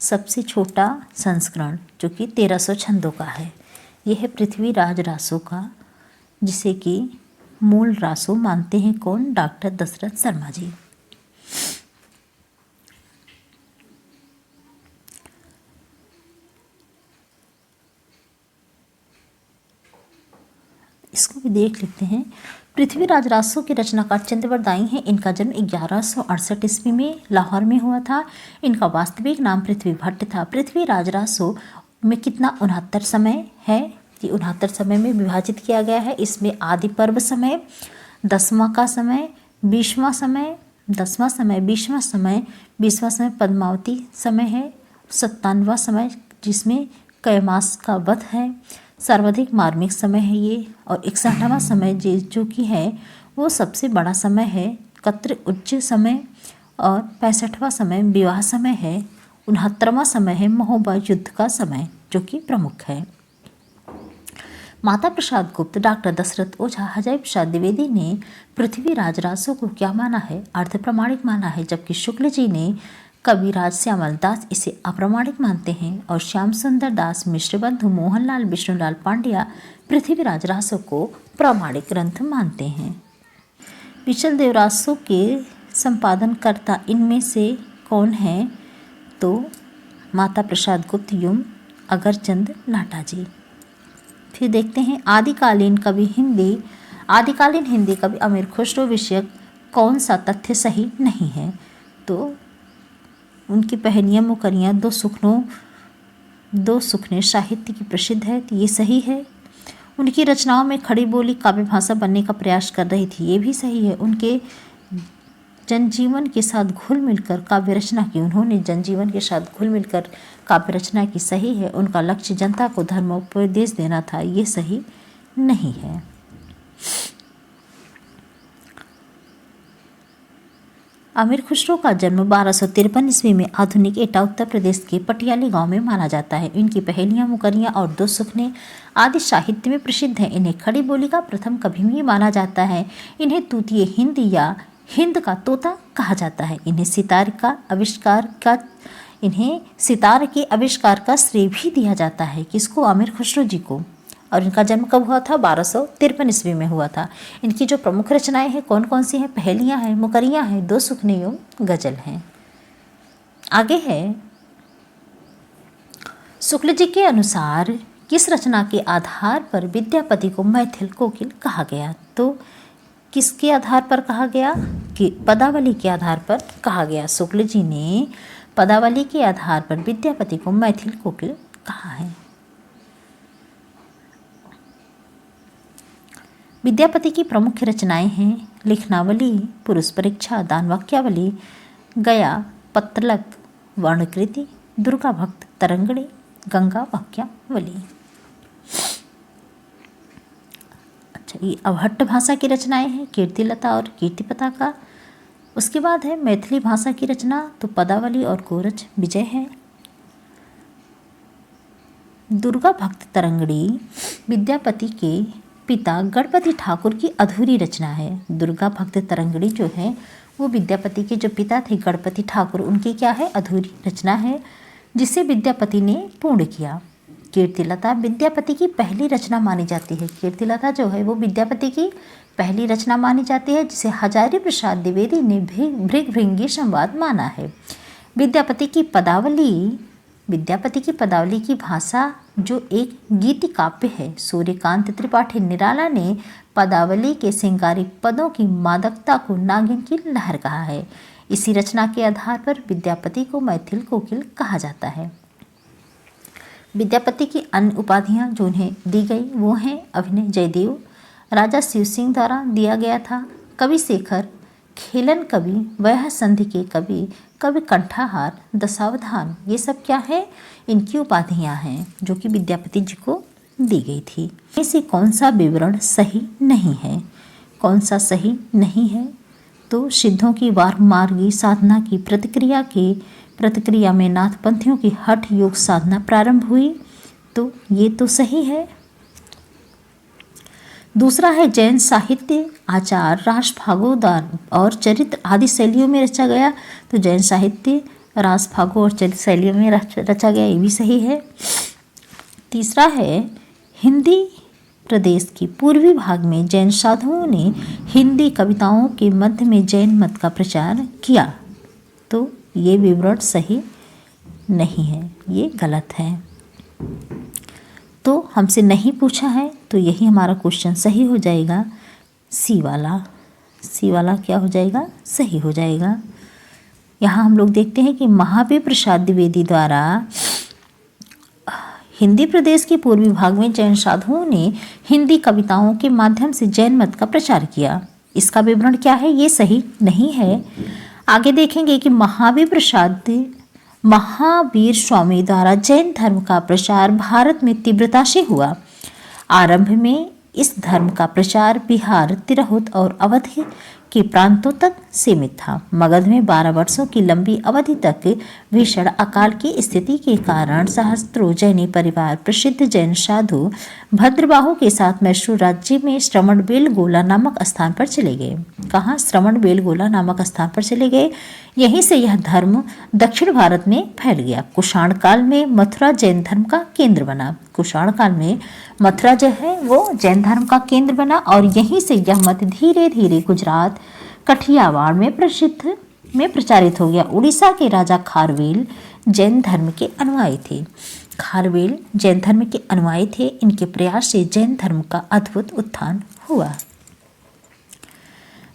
सबसे छोटा संस्करण जो कि 1300 छंदों का है, यह है पृथ्वीराज रासो का, जिसे कि मूल रासो मानते हैं। कौन? डॉक्टर दशरथ शर्मा जी। इसको भी देख लेते हैं। पृथ्वीराज रासो के रचनाकार चंद्रवर दाई हैं। इनका जन्म 1168 ईस्वी में लाहौर में हुआ था। इनका वास्तविक नाम पृथ्वी भट्ट था। पृथ्वीराज रासो में कितना 69 समय है? ये 69 समय में विभाजित किया गया है। इसमें आदि पर्व समय, 10वां का समय, 20वां समय, 10वां समय, 20वां समय, 20वां समय पद्मावती समय है, 57वां समय जिसमें कैमास का वध है, सर्वाधिक मार्मिक समय है ये, और 61वां समय जो कि है वो सबसे बड़ा समय है, कत्र उच्च समय, और 65वां समय विवाह समय है, 69वां समय है महोबा युद्ध का समय जो कि प्रमुख है। माता प्रसाद गुप्त, डॉक्टर दशरथ ओझा, हजारी प्रसाद द्विवेदी ने पृथ्वीराज रासो को क्या माना है? अर्ध प्रमाणिक माना है, जबकि शुक्ल जी ने कविराज श्यामल दास इसे अप्रमाणिक मानते हैं, और श्याम सुंदर दास, मिश्र बंधु, मोहनलाल, विष्णुलाल पांड्या पृथ्वीराज रासो को प्रामाणिक ग्रंथ मानते हैं। विचल देव रासो के संपादनकर्ता इनमें से कौन है? तो माता प्रसाद गुप्त युम अगरचंद नाटा जी। फिर देखते हैं आदिकालीन हिंदी कवि अमीर खुसरो विषयक कौन सा तथ्य सही नहीं है? तो उनकी पहनियाँ मुकरियाँ दो सुखने साहित्य की प्रसिद्ध है, तो ये सही है। उनकी रचनाओं में खड़ी बोली काव्य भाषा बनने का प्रयास कर रही थी, ये भी सही है। उनके जनजीवन के साथ घुल मिलकर काव्य रचना की, उन्होंने जनजीवन के साथ घुल मिलकर काव्य रचना की, सही है। उनका लक्ष्य जनता को धर्मोपदेश देना था, ये सही नहीं है। अमीर खुसरो का जन्म 1253 ईस्वी में आधुनिक एटा उत्तर प्रदेश के पटियाली गांव में माना जाता है। इनकी पहेलियाँ, मुकरियाँ और दो सुखने आदि साहित्य में प्रसिद्ध हैं। इन्हें खड़ी बोली का प्रथम कवि भी माना जाता है। इन्हें तूतीय हिंद या हिंद का तोता कहा जाता है। इन्हें सितार के आविष्कार का श्रेय भी दिया जाता है। किसको? आमिर खुसरो जी को। और इनका जन्म कब हुआ था? 1253 ईस्वी में हुआ था। इनकी जो प्रमुख रचनाएं हैं कौन कौन सी हैं? पहेलियाँ हैं, मुकरियाँ हैं, दो सुखने एवं गजल हैं। आगे है, शुक्ल जी के अनुसार किस रचना के आधार पर विद्यापति को मैथिल कोकिल कहा गया? तो किसके आधार पर कहा गया? कि पदावली के आधार पर कहा गया। शुक्ल जी ने पदावली के आधार पर विद्यापति को मैथिल कोकिल कहा है। विद्यापति की प्रमुख रचनाएं हैं लिखनावली, पुरुष परीक्षा, दानवाक्यावली, गया, पत्रलक, वर्णकृति, दुर्गा भक्त, तरंगणी, गंगा वाक्यावली। अच्छा, ये अवहट्ट भाषा की रचनाएं हैं कीर्तिलता और कीर्तिपताका। उसके बाद है मैथिली भाषा की रचना, तो पदावली और गोरज विजय है। दुर्गा भक्त तरंगणी विद्यापति के पिता गणपति ठाकुर की अधूरी रचना है। दुर्गा भक्त तरंगणी जो है वो विद्यापति के जो पिता थे गणपति ठाकुर, उनकी क्या है? अधूरी रचना है, जिसे विद्यापति ने पूर्ण किया। कीर्तिलता विद्यापति की पहली रचना मानी जाती है। कीर्तिलता जो है वो विद्यापति की पहली रचना मानी जाती है, जिसे हजारी प्रसाद द्विवेदी ने भृगभृंगी संवाद माना है। विद्यापति की पदावली विद्यापति की पदावली की भाषा जो एक गीति काव्य है। सूर्यकांत त्रिपाठी निराला ने पदावली के श्रृंगारिक पदों की मादकता को नागिन की लहर कहा है। इसी रचना के आधार पर विद्यापति को मैथिल कोकिल कहा जाता है। विद्यापति की अन्य उपाधियां जो उन्हें दी गई वो हैं अभिनय जयदेव, राजा शिव सिंह द्वारा दिया गया था, कवि शेखर, खेलन कवि, वह संधि के कवि, कवि कंठाहार, दशावधान। ये सब क्या है? इनकी उपाधियां हैं जो कि विद्यापति जी को दी गई थी। इसे कौन सा विवरण सही नहीं है? कौन सा सही नहीं है? तो सिद्धों की वारमार्गी साधना की प्रतिक्रिया में नाथपंथियों की हठ योग साधना प्रारंभ हुई, तो ये तो सही है। दूसरा है जैन साहित्य आचार, रास, फागोदार और चरित्र आदि शैलियों में रचा गया। तो जैन साहित्य रास, फागो और चरित्र शैलियों में रचा गया, ये भी सही है। तीसरा है हिंदी प्रदेश की पूर्वी भाग में जैन साधुओं ने हिंदी कविताओं के मध्य में जैन मत का प्रचार किया, तो ये विवरण सही नहीं है, ये गलत है। तो हमसे नहीं पूछा है तो यही हमारा क्वेश्चन सही हो जाएगा। सी वाला क्या हो जाएगा? सही हो जाएगा। यहाँ हम लोग देखते हैं कि महावीर प्रसाद द्विवेदी द्वारा हिंदी प्रदेश के पूर्वी भाग में जैन साधुओं ने हिंदी कविताओं के माध्यम से जैन मत का प्रचार किया। इसका विवरण क्या है? ये सही नहीं है। आगे देखेंगे कि महावीर स्वामी द्वारा जैन धर्म का प्रचार भारत में तीव्रता से हुआ। आरंभ में इस धर्म का प्रचार बिहार, तिरहुत और अवध के प्रांतों तक सीमित था। मगध में 12 वर्षों की लंबी अवधि तक भीषण अकाल की स्थिति के कारण सहस्त्रों जैनी परिवार प्रसिद्ध जैन साधु भद्रबाहु के साथ मैसूर राज्य में श्रवणबेलगोला नामक स्थान पर चले गए। कहाँ? श्रवणबेलगोला नामक स्थान पर चले गए। यहीं से यह धर्म दक्षिण भारत में फैल गया। कुषाण काल में मथुरा जैन धर्म का केंद्र बना। कुषाण काल में मथुरा जो है वो जैन धर्म का केंद्र बना और यहीं से यह मत धीरे धीरे गुजरात, कठियावाड़ में प्रचारित हो गया। उड़ीसा के राजा खारवेल जैन धर्म के अनुयायी थे। इनके प्रयास से जैन धर्म का अद्भुत उत्थान हुआ।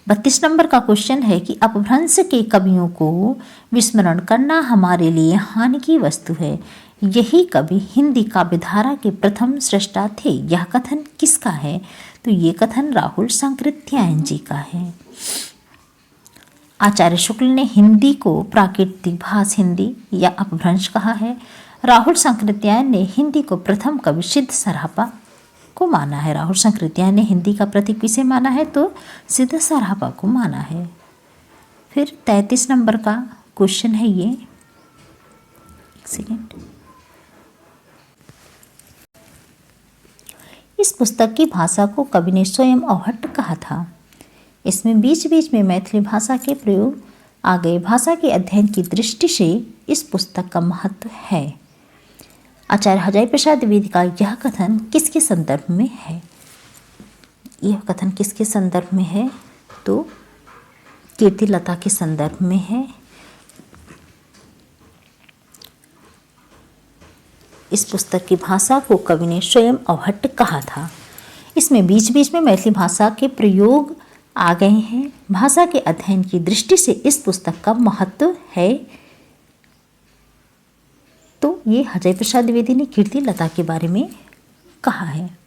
32 नंबर का क्वेश्चन है कि अपभ्रंश के कवियों को विस्मरण करना हमारे लिए हानि की वस्तु है। यही कवि हिंदी काव्यधारा के प्रथम सृष्टा थे। यह कथन किसका है? तो ये कथन राहुल सांकृत्यायन जी का है। आचार्य शुक्ल ने हिंदी को प्राकृतिक भाष हिंदी या अपभ्रंश कहा है। राहुल सांकृत्यायन ने हिंदी को प्रथम कवि सिद्ध सरापा को माना है। राहुल सांकृत्यायन ने हिंदी का प्रतीक किसे माना है? तो सिद्ध सरापा को माना है। फिर 33 नंबर का क्वेश्चन है ये, एक सेकेंड। इस पुस्तक की भाषा को कवि ने स्वयं अवहट्ट कहा था। इसमें बीच बीच में मैथिली भाषा के प्रयोग आ गए। भाषा के अध्ययन की दृष्टि से इस पुस्तक का महत्व है। आचार्य हजारी प्रसाद द्विवेदी का यह कथन किसके संदर्भ में है? यह कथन किसके संदर्भ में है? तो कीर्तिलता के संदर्भ में है। इस पुस्तक की भाषा को कवि ने स्वयं अवहट्ट कहा था। इसमें बीच बीच में मैथिली भाषा के प्रयोग आ गए हैं। भाषा के अध्ययन की दृष्टि से इस पुस्तक का महत्व है। तो ये हजारी प्रसाद द्विवेदी ने कीर्तिलता के बारे में कहा है।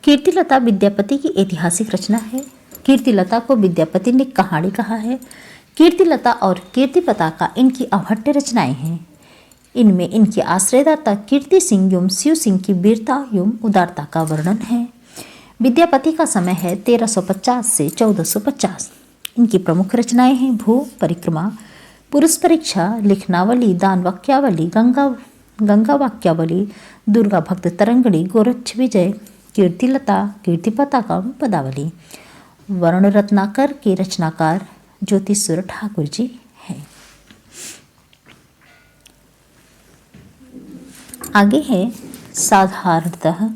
कीर्तिलता विद्यापति की ऐतिहासिक रचना है। कीर्तिलता को विद्यापति ने कहानी कहा है। कीर्तिलता और कीर्तिपताका इनकी अवहट्ट रचनाएं हैं। इनमें इनके आश्रयदाता कीर्ति सिंह एवं शिव सिंह की वीरता एवं उदारता का वर्णन है। विद्यापति का समय है 1350 से 1450। इनकी प्रमुख रचनाएं हैं भू परिक्रमा, पुरुष परीक्षा, लिखनावली, दान वाक्यावली, गंगा वाक्यावली, दुर्गा भक्त तरंगड़ी, गोरक्ष विजय, कीर्तिलता, कीर्तिपताका, पदावली। वर्ण रत्नाकर के रचनाकार ज्योतिषवर ठाकुर जी हैं। आगे है साधारणतः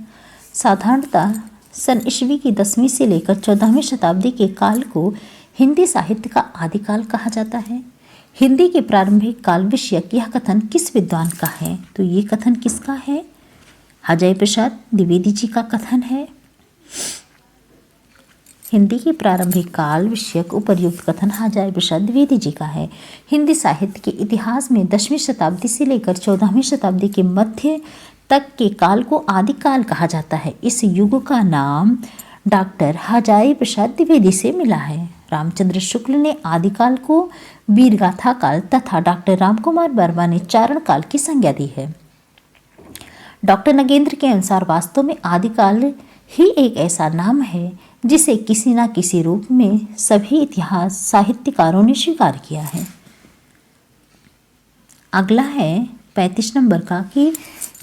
सन ईस्वी की 10वीं से लेकर 14वीं शताब्दी के काल को हिंदी साहित्य का आदिकाल कहा जाता है। हिंदी के प्रारंभिक काल विषयक यह कथन किस विद्वान का है? तो ये कथन किसका है? अजय प्रसाद द्विवेदी जी का कथन है। हिंदी के प्रारंभिक काल विषयक उपर्युक्त कथन अजय प्रसाद द्विवेदी जी का है। हिंदी साहित्य के इतिहास में 10वीं शताब्दी से लेकर 14वीं शताब्दी के मध्य तक के काल को आदिकाल कहा जाता है। इस युग का नाम डॉक्टर अजय प्रसाद द्विवेदी से मिला है। रामचंद्र शुक्ल ने आदिकाल को वीरगाथा काल तथा डॉक्टर रामकुमार वर्मा ने चारण काल की संज्ञा दी है। डॉक्टर नगेंद्र के अनुसार वास्तव में आदिकाल ही एक ऐसा नाम है जिसे किसी न किसी रूप में सभी इतिहास साहित्यकारों ने स्वीकार किया है। अगला है 35 नंबर का कि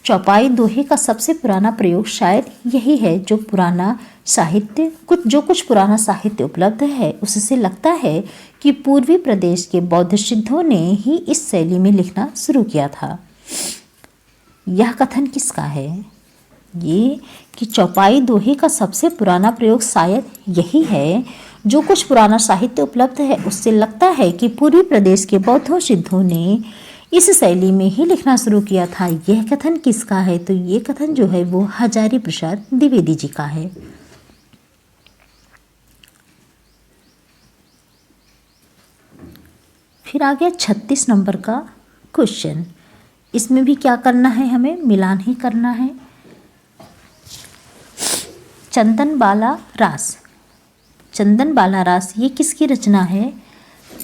चौपाई दोहे का सबसे पुराना प्रयोग शायद यही है। जो कुछ पुराना साहित्य उपलब्ध है उससे लगता है कि पूर्वी प्रदेश के बौद्ध सिद्धों ने ही इस शैली में लिखना शुरू किया था। यह कथन किसका है? ये कि चौपाई दोहे का सबसे पुराना प्रयोग शायद यही है। जो कुछ पुराना साहित्य उपलब्ध है उससे लगता है कि पूर्वी प्रदेश के बौद्ध सिद्धों ने इस शैली में ही लिखना शुरू किया था। यह कथन किसका है? तो ये कथन जो है वो हजारी प्रसाद द्विवेदी जी का है। फिर आ गया 36 नंबर का क्वेश्चन। इसमें भी क्या करना है? हमें मिलान ही करना है। चंदन बाला रास। चंदन बाला रास ये किसकी रचना है?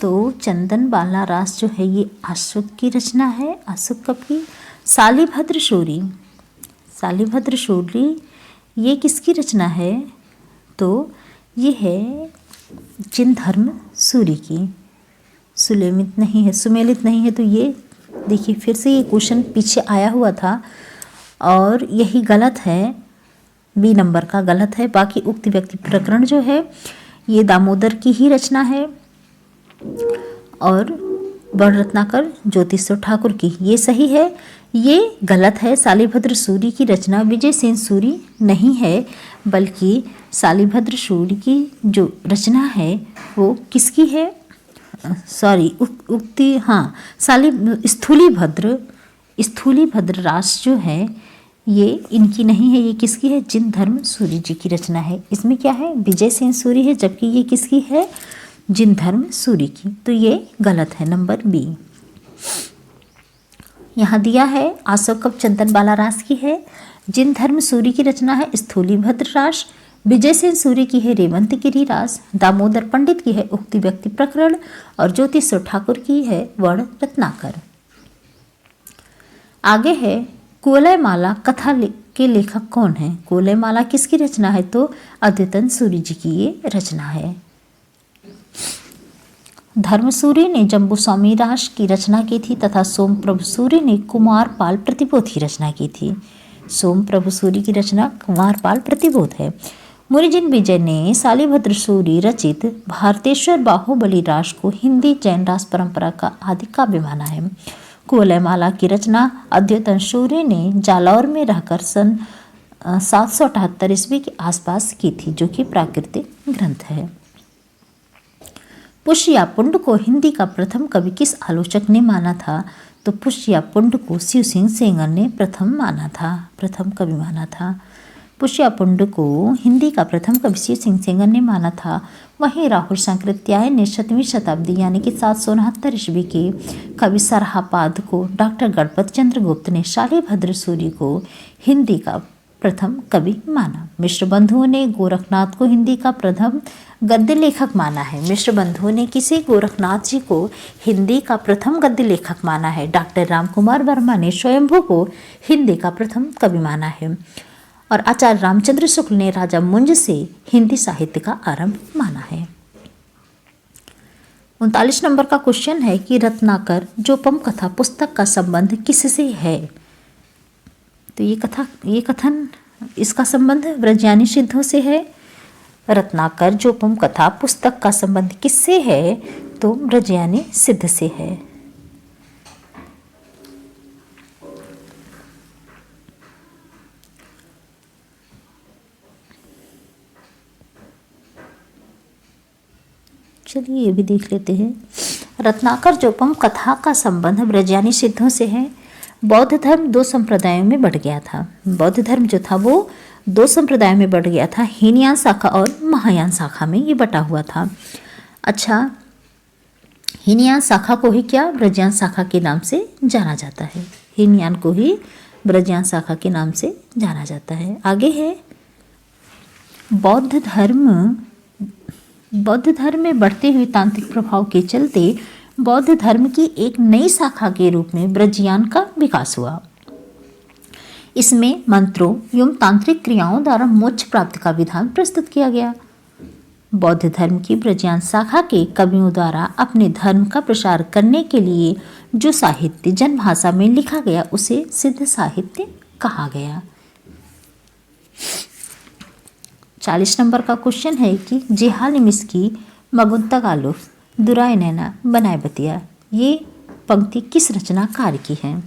तो चंदन बाला रास जो है ये अशोक की रचना है। अशोक कब की? शालिभद्र शूरी। शालिभद्र शूरी ये किसकी रचना है? तो ये है जिनधर्म सूरी की। सुमेलित नहीं है, सुमेलित नहीं है। तो ये देखिए फिर से ये क्वेश्चन पीछे आया हुआ था और यही गलत है, बी नंबर का गलत है। बाकी उक्त व्यक्ति प्रकरण जो है ये दामोदर की ही रचना है और बड़ रत्नाकर ज्योतिष ठाकुर की, ये सही है। ये गलत है। शालिभद्र सूरी की रचना विजय सेन सूरी नहीं है, बल्कि शालिभद्र सूरी की जो रचना है वो किसकी है? सॉरी उक्ति, हाँ, स्थूलीभद्र रास जो है ये इनकी नहीं है। ये किसकी है? जिनधर्म सूरी जी की रचना है। इसमें क्या है? विजय सेन सूरी है, जबकि ये किसकी है? जिनधर्म सूरी की। तो ये गलत है, नंबर बी। यहाँ दिया है अशोक कब चंदन बाला रास की है, जिनधर्म सूरी की रचना है स्थूलीभद्र रास, विजय सेन सूरी की है रेवंत गिरी रास, दामोदर पंडित की है उक्ति व्यक्ति प्रकरण और ज्योतिष ठाकुर की है वर्ण रत्नाकर। आगे है कुवलयमाला कथा के लेखक कौन है? कुवलयमाला किसकी रचना है? तो अद्वैतन सूरी जी की ये रचना है। धर्मसूरी ने जम्बू स्वामी रास की रचना की थी तथा सोम प्रभु सूरी ने कुमार पाल प्रतिबोध की रचना की थी। सोम प्रभु सूरी की रचना कुमार पाल प्रतिबोध है। मुनिजिन विजय ने शालिभद्र सूरी रचित भारतेश्वर बाहुबली रास को हिंदी जैन रास परंपरा का आदि काव्य माना है। कुवलयमाला की रचना अद्वैतन सूरी ने जालौर में रहकर सन 778 ईस्वी के आसपास की थी, जो कि प्राकृतिक ग्रंथ है। पुष्यपुंड को हिंदी का प्रथम कवि किस आलोचक ने माना था? तो पुष्यपुंड को शिव सिंह सेंगर ने प्रथम कवि माना था। पुष्यपुंड को हिंदी का प्रथम कवि शिव सिंह सेंगर ने माना था। वहीं राहुल सांकृत्याय ने 7वीं शताब्दी यानी कि 769 ईस्वी के कवि सरहापाद को डॉक्टर गणपत चंद्र गुप्त ने शालिभद्र सूरी को हिंदी का प्रथम कवि माना। मिश्र बंधुओं ने गोरखनाथ को हिंदी का प्रथम गद्य लेखक माना है। मिश्र बंधुओं ने किसी गोरखनाथ जी को हिंदी का प्रथम गद्य लेखक माना है। डॉक्टर रामकुमार वर्मा ने स्वयंभू को हिंदी का प्रथम कवि माना है और आचार्य रामचंद्र शुक्ल ने राजा मुंज से हिंदी साहित्य का आरंभ माना है। 39 नंबर का क्वेश्चन है कि रत्नाकर जोपम कथा पुस्तक का संबंध किससे है? तो ये कथन इसका संबंध ब्रजयानी सिद्धों से है। रत्नाकर जोपम कथा पुस्तक का संबंध किससे है? तो ब्रजयानी सिद्ध से है। चलिए ये भी देख लेते हैं। रत्नाकर जोपम कथा का संबंध ब्रजयानी सिद्धों से है। बौद्ध धर्म दो संप्रदायों में बढ़ गया था। बौद्ध धर्म जो था वो दो संप्रदायों में बढ़ गया था, हीनयान शाखा और महायान शाखा में ये बटा हुआ था। अच्छा, हीनयान शाखा को ही क्या ब्रजयान शाखा के नाम से जाना जाता है। हीनयान को ही ब्रजयान शाखा के नाम से जाना जाता है। आगे है बौद्ध धर्म में बढ़ते हुए तांत्रिक प्रभाव के चलते बौद्ध धर्म की एक नई शाखा के रूप में ब्रजयान का विकास हुआ। इसमें मंत्रों एवं तांत्रिक क्रियाओं द्वारा मोक्ष प्राप्ति का विधान प्रस्तुत किया गया। बौद्ध धर्म की ब्रजयान शाखा के कवियों द्वारा अपने धर्म का प्रसार करने के लिए जो साहित्य जनभाषा में लिखा गया उसे सिद्ध साहित्य कहा गया। 40 नंबर का क्वेश्चन है कि जेहाल मिस्की मगुंता गालुफ दुराय नैना बनाए बतिया, ये पंक्ति किस रचनाकार की है?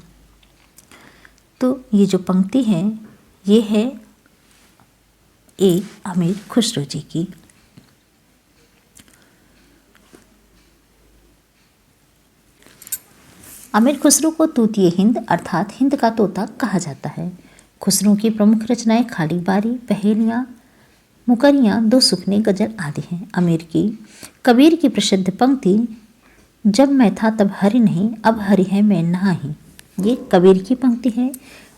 तो ये जो पंक्ति है ये है ए अमीर खुसरो जी की। अमीर खुसरो को तूतीय हिंद अर्थात हिंद का तोता कहा जाता है। खुसरो की प्रमुख रचनाएं खाली बारी, पहेलियाँ, मुकरियाँ, दो सुखने, गजल आदि हैं। कबीर की प्रसिद्ध पंक्ति जब मैं था तब हरि नहीं, अब हरि है मैं नाही, ये कबीर की पंक्ति है।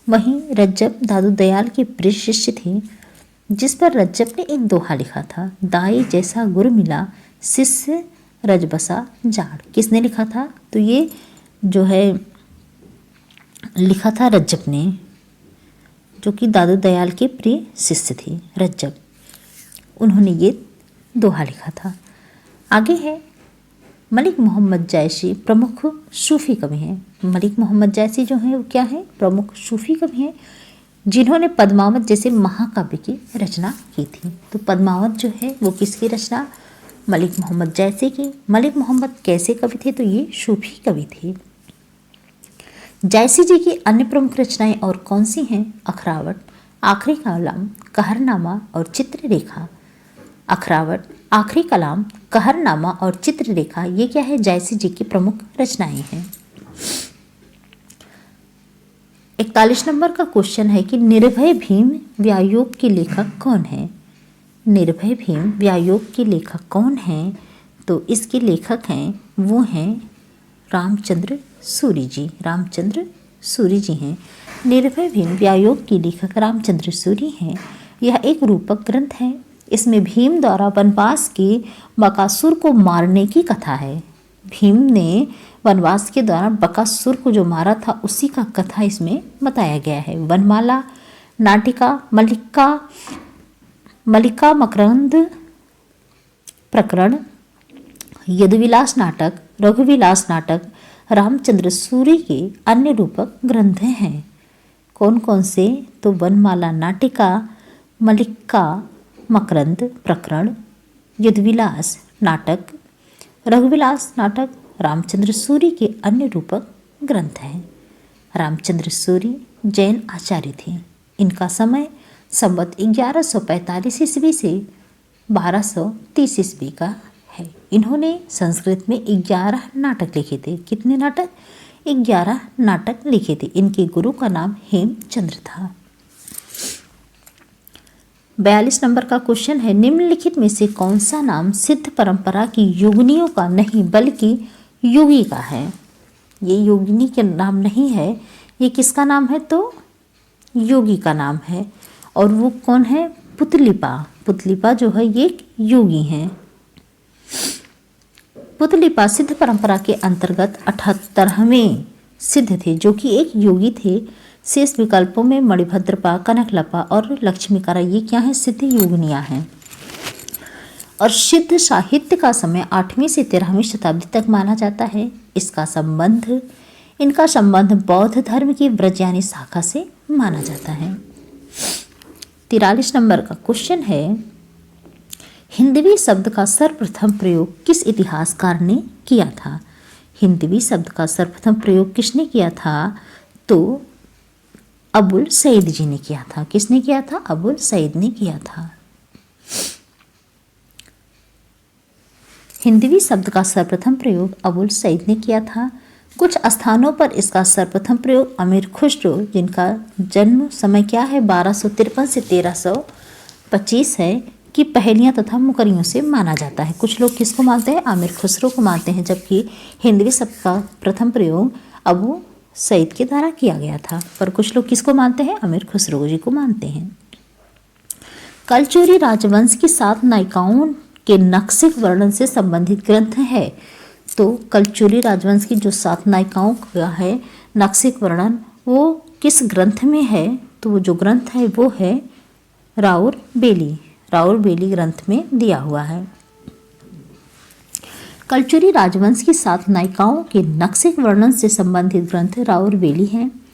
वहीं रज्जब दादू दयाल के प्रिय शिष्य थे, जिस पर रज्जब ने एक दोहा लिखा था, दाई जैसा गुरु मिला शिष्य रजबसा जाड़। किसने लिखा था? तो ये जो है लिखा था रज्जब ने, जो कि दादू दयाल के प्रिय शिष्य थे रज्जब, उन्होंने ये दोहा लिखा था। आगे है मलिक मोहम्मद जैसी प्रमुख सूफी कवि हैं। मलिक मोहम्मद जैसी जो हैं वो क्या है? प्रमुख सूफी कवि हैं, जिन्होंने पद्मावत जैसे महाकाव्य की रचना की थी। तो पद्मावत जो है वो किसकी रचना? मलिक मोहम्मद जैसी की। मलिक मोहम्मद कैसे कवि थे? तो ये सूफी कवि थे। जैसी जी की अन्य प्रमुख रचनाएं और कौन सी हैं? अखरावट, आखिरी कलाम, कहरनामा और चित्ररेखा। अखरावट, आखिरी कलाम, कहरनामा और चित्ररेखा, ये क्या है? जैसी जी की प्रमुख रचनाएं हैं। 41 नंबर का क्वेश्चन है कि निर्भय भीम व्यायोग के लेखक कौन है? निर्भय भीम व्यायोग के लेखक कौन हैं? तो इसके लेखक हैं वो हैं रामचंद्र सूरी जी। रामचंद्र सूरी जी हैं। निर्भय भीम व्यायोग के लेखक रामचंद्र सूरी हैं। यह एक रूपक ग्रंथ है। इसमें भीम द्वारा वनवास के बकासुर को मारने की कथा है। भीम ने वनवास के दौरान बकासुर को जो मारा था उसी का कथा इसमें बताया गया है। वनमाला, नाटिका, मल्लिका मकरंद प्रकरण, यदुविलास नाटक, रघुविलास नाटक रामचंद्र सूरी के अन्य रूपक ग्रंथ हैं। कौन कौन से? तो वनमाला नाटिका, मल्लिका मकरंद प्रकरण, यदुविलास नाटक, रघुविलास नाटक रामचंद्र सूरी के अन्य रूपक ग्रंथ हैं। रामचंद्र सूरी जैन आचार्य थे। इनका समय संवत 1145 ईस्वी से 1230 ईस्वी का है। इन्होंने संस्कृत में 11 नाटक लिखे थे। कितने नाटक? 11 नाटक लिखे थे। इनके गुरु का नाम हेमचंद्र था। 42 नंबर का क्वेश्चन है, निम्नलिखित में से कौन सा नाम सिद्ध परंपरा की योगिनियों का नहीं बल्कि योगी का है? ये योगिनी के नाम नहीं है, ये किसका नाम है? तो योगी का नाम है। और वो कौन है? पुतलिपा। पुतलिपा जो है ये एक योगी हैं। पुतलिपा सिद्ध परंपरा के अंतर्गत 78वें सिद्ध थे, जो कि एक योगी थे। शेष विकल्पों में मणिभद्रपा, कनकलपा और लक्ष्मीकारा, ये क्या है? सिद्ध योगिनियाँ हैं। और सिद्ध साहित्य का समय 8वीं से 13वीं शताब्दी तक माना जाता है। इनका संबंध बौद्ध धर्म की ब्रजयानी शाखा से माना जाता है। 43 नंबर का क्वेश्चन है, हिंदवी शब्द का सर्वप्रथम प्रयोग किस इतिहासकार ने किया था? हिंदवी शब्द का सर्वप्रथम प्रयोग किसने किया था? तो अबुल सईद जी ने किया था। किसने किया था? अबुल सईद ने किया था। हिंदवी शब्द का सर्वप्रथम प्रयोग अबुल सईद ने किया था। कुछ स्थानों पर इसका सर्वप्रथम प्रयोग अमीर खुसरो, जिनका जन्म समय क्या है 1253 से 1325 है, की पहेलियाँ तथा मुकरियों से माना जाता है। कुछ लोग किसको मानते हैं? आमिर खुसरो को मानते हैं, जबकि हिंदवी शब्द का प्रथम प्रयोग अबू सईद के द्वारा किया गया था। पर कुछ लोग किसको मानते हैं? आमिर खुसरो जी को मानते हैं। कलचुरी राजवंश की 7 नायिकाओं के नक्शिक वर्णन से संबंधित ग्रंथ है। तो कलचुरी राजवंश की जो 7 नायिकाओं का है नक्शिक वर्णन, वो किस ग्रंथ में है? तो वो जो ग्रंथ है वो है राउर बेली ग्रंथ में दिया हुआ है। कलचुरी राजवंश की 7 नायिकाओं के नक्शिक वर्णन से संबंधित ग्रंथ राउर बेली हैं।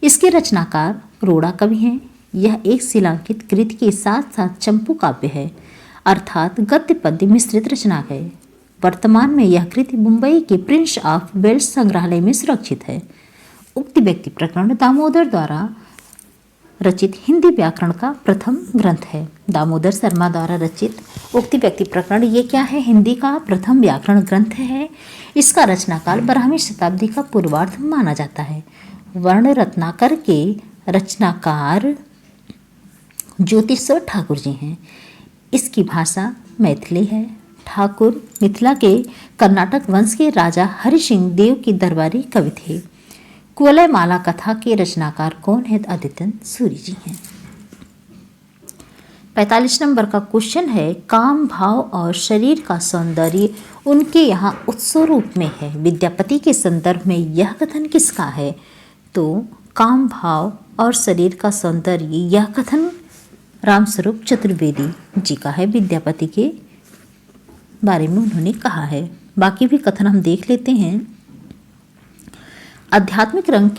इसके रचनाकार रोड़ा कवि हैं। यह एक शिलांकित कृति के साथ साथ चंपू काव्य है, अर्थात गद्य पद्य मिश्रित रचना है। वर्तमान में यह कृति मुंबई के प्रिंस ऑफ वेल्स संग्रहालय में सुरक्षित है। उक्त व्यक्ति प्रकरण दामोदर द्वारा रचित हिंदी व्याकरण का प्रथम ग्रंथ है। दामोदर शर्मा द्वारा रचित उक्त व्यक्ति प्रकरण ये क्या है? हिंदी का प्रथम व्याकरण ग्रंथ है। इसका रचनाकाल 12वीं शताब्दी का पूर्वार्ध माना जाता है। वर्ण रत्नाकर के रचनाकार ज्योतिषवर ठाकुर जी हैं। इसकी भाषा मैथिली है। ठाकुर मिथिला के कर्नाटक वंश के राजा हरि सिंह देव की दरबारी कवि थे। कुवलय माला कथा के रचनाकार कौन है? आदित्य सूरी जी हैं। 45 नंबर का क्वेश्चन है, काम भाव और शरीर का सौंदर्य उनके यहाँ उत्सव रूप में है। विद्यापति के संदर्भ में यह कथन किसका है? तो काम भाव और शरीर का सौंदर्य यह कथन रामस्वरूप चतुर्वेदी जी का है। विद्यापति के बारे में उन्होंने कहा है। बाकी भी कथन हम देख लेते हैं। आध्यात्मिक रंग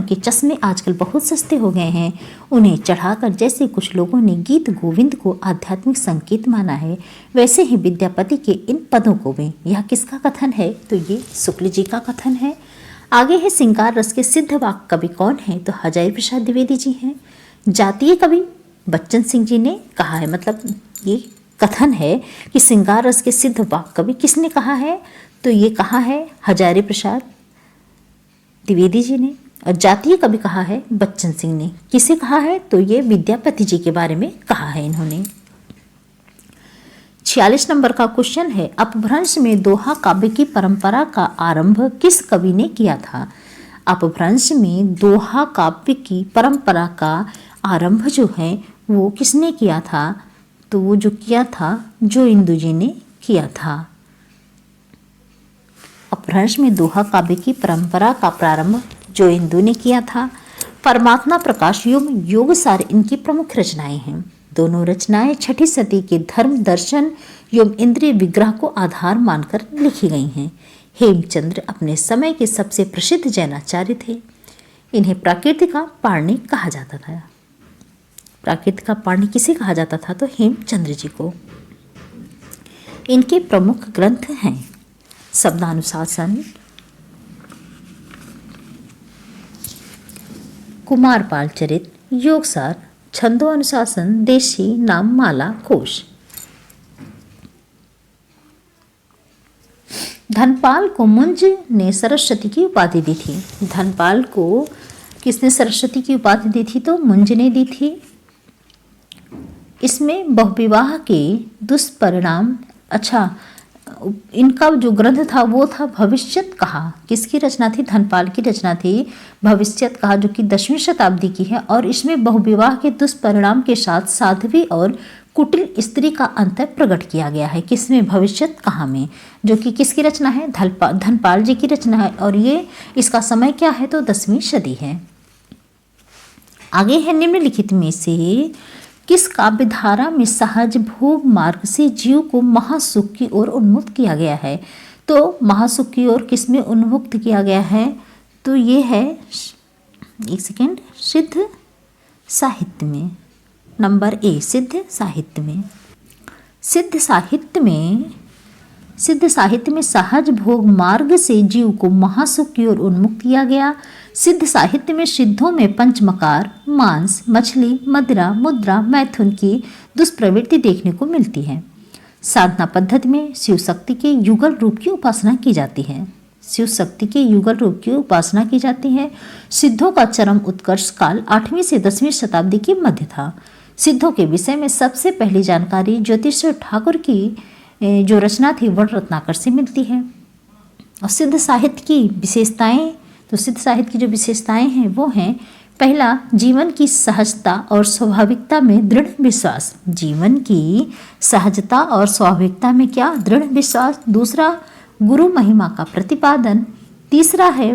के चश्मे आजकल बहुत सस्ते हो गए हैं। उन्हें चढ़ाकर जैसे कुछ लोगों ने गीत गोविंद को आध्यात्मिक संकेत माना है, वैसे ही विद्यापति के इन पदों को भी। यह किसका कथन है? तो ये शुक्ल जी का कथन है। आगे है श्रृंगार रस के सिद्ध वाक कवि कौन है? तो हजारी प्रसाद द्विवेदी जी हैं। जातीय कवि बच्चन सिंह जी ने कहा है। मतलब ये कथन है कि श्रृंगार रस के सिद्ध वाक कवि किसने कहा है? तो ये कहा है हजारी प्रसाद द्विवेदी जी ने। और जातीय कवि कहा है बच्चन सिंह ने। किसे कहा है? तो ये विद्यापति जी के बारे में कहा है इन्होंने। 46 नंबर का क्वेश्चन है, अपभ्रंश में दोहा काव्य की परंपरा का आरंभ किस कवि ने किया था? अपभ्रंश में दोहा काव्य की परंपरा का आरंभ जो है वो किसने किया था? तो वो जो किया था जो इंदु जी ने किया था। अपभ्रंश में दोहा काव्य की परंपरा का प्रारंभ जो इंदु ने किया था। परमात्मा प्रकाश योग सार इनकी प्रमुख रचनाएं हैं। दोनों रचनाएं छठी सदी के धर्म दर्शन एवं इंद्रिय विग्रह को आधार मानकर लिखी गई हैं। हेमचंद्र अपने समय के सबसे प्रसिद्ध जैनाचार्य थे। इन्हें प्राकृतिका पाणि कहा जाता था। प्राकृतिका पाणि किसे कहा जाता था? तो हेमचंद्र जी को। इनके प्रमुख ग्रंथ हैं शब्दानुशासन, कुमारपाल चरित, योगसार, छंदो अनुशासन, देशी नाम माला, कोश। धनपाल को मुंज ने सरस्वती की उपाधि दी थी। धनपाल को किसने सरस्वती की उपाधि दी थी? तो मुंज ने दी थी। इसमें बहुविवाह के दुष्परिणाम, इनका जो ग्रंथ था वो था भविष्यत कहा। किसकी रचना थी? धनपाल की रचना थी भविष्यत कहा, जो कि 10वीं शताब्दी की है। और इसमें बहुविवाह के दुष्परिणाम के साथ साध्वी और कुटिल स्त्री का अंतर प्रकट किया गया है। किसमें? भविष्यत कहा में, जो कि किसकी रचना है? धनपाल जी की रचना है। और ये इसका समय क्या है? तो 10वीं सदी है। आगे है निम्नलिखित में से किस काव्यधारा में सहज भोग मार्ग से जीव को महासुख की ओर उन्मुक्त किया गया है? तो महासुख की ओर किसमें उन्मुक्त किया गया है? तो ये है सिद्ध साहित्य में। नंबर ए, सिद्ध साहित्य में। सिद्ध साहित्य में सहज भोग मार्ग से जीव को महासुख की ओर उन्मुक्त किया गया। सिद्ध साहित्य में सिद्धों में पंचमकार, मांस, मछली, मदिरा, मुद्रा, मैथुन की दुष्प्रवृत्ति देखने को मिलती है। साधना पद्धति में शिव शक्ति के युगल रूप की उपासना की जाती है। शिव शक्ति के युगल रूप की उपासना की जाती है। सिद्धों का चरम उत्कर्ष काल 8वीं से 10वीं शताब्दी के मध्य था। सिद्धों के विषय में सबसे पहली जानकारी ज्योतिषीय ठाकुर की जो रचना थी वर्ण रत्नाकर से मिलती है। और सिद्ध साहित्य की विशेषताएं, तो सिद्ध साहित्य की जो विशेषताएं हैं वो हैं, पहला, जीवन की सहजता और स्वाभाविकता में दृढ़ विश्वास। जीवन की सहजता और स्वाभाविकता में क्या? दृढ़ विश्वास। दूसरा, गुरु महिमा का प्रतिपादन। तीसरा है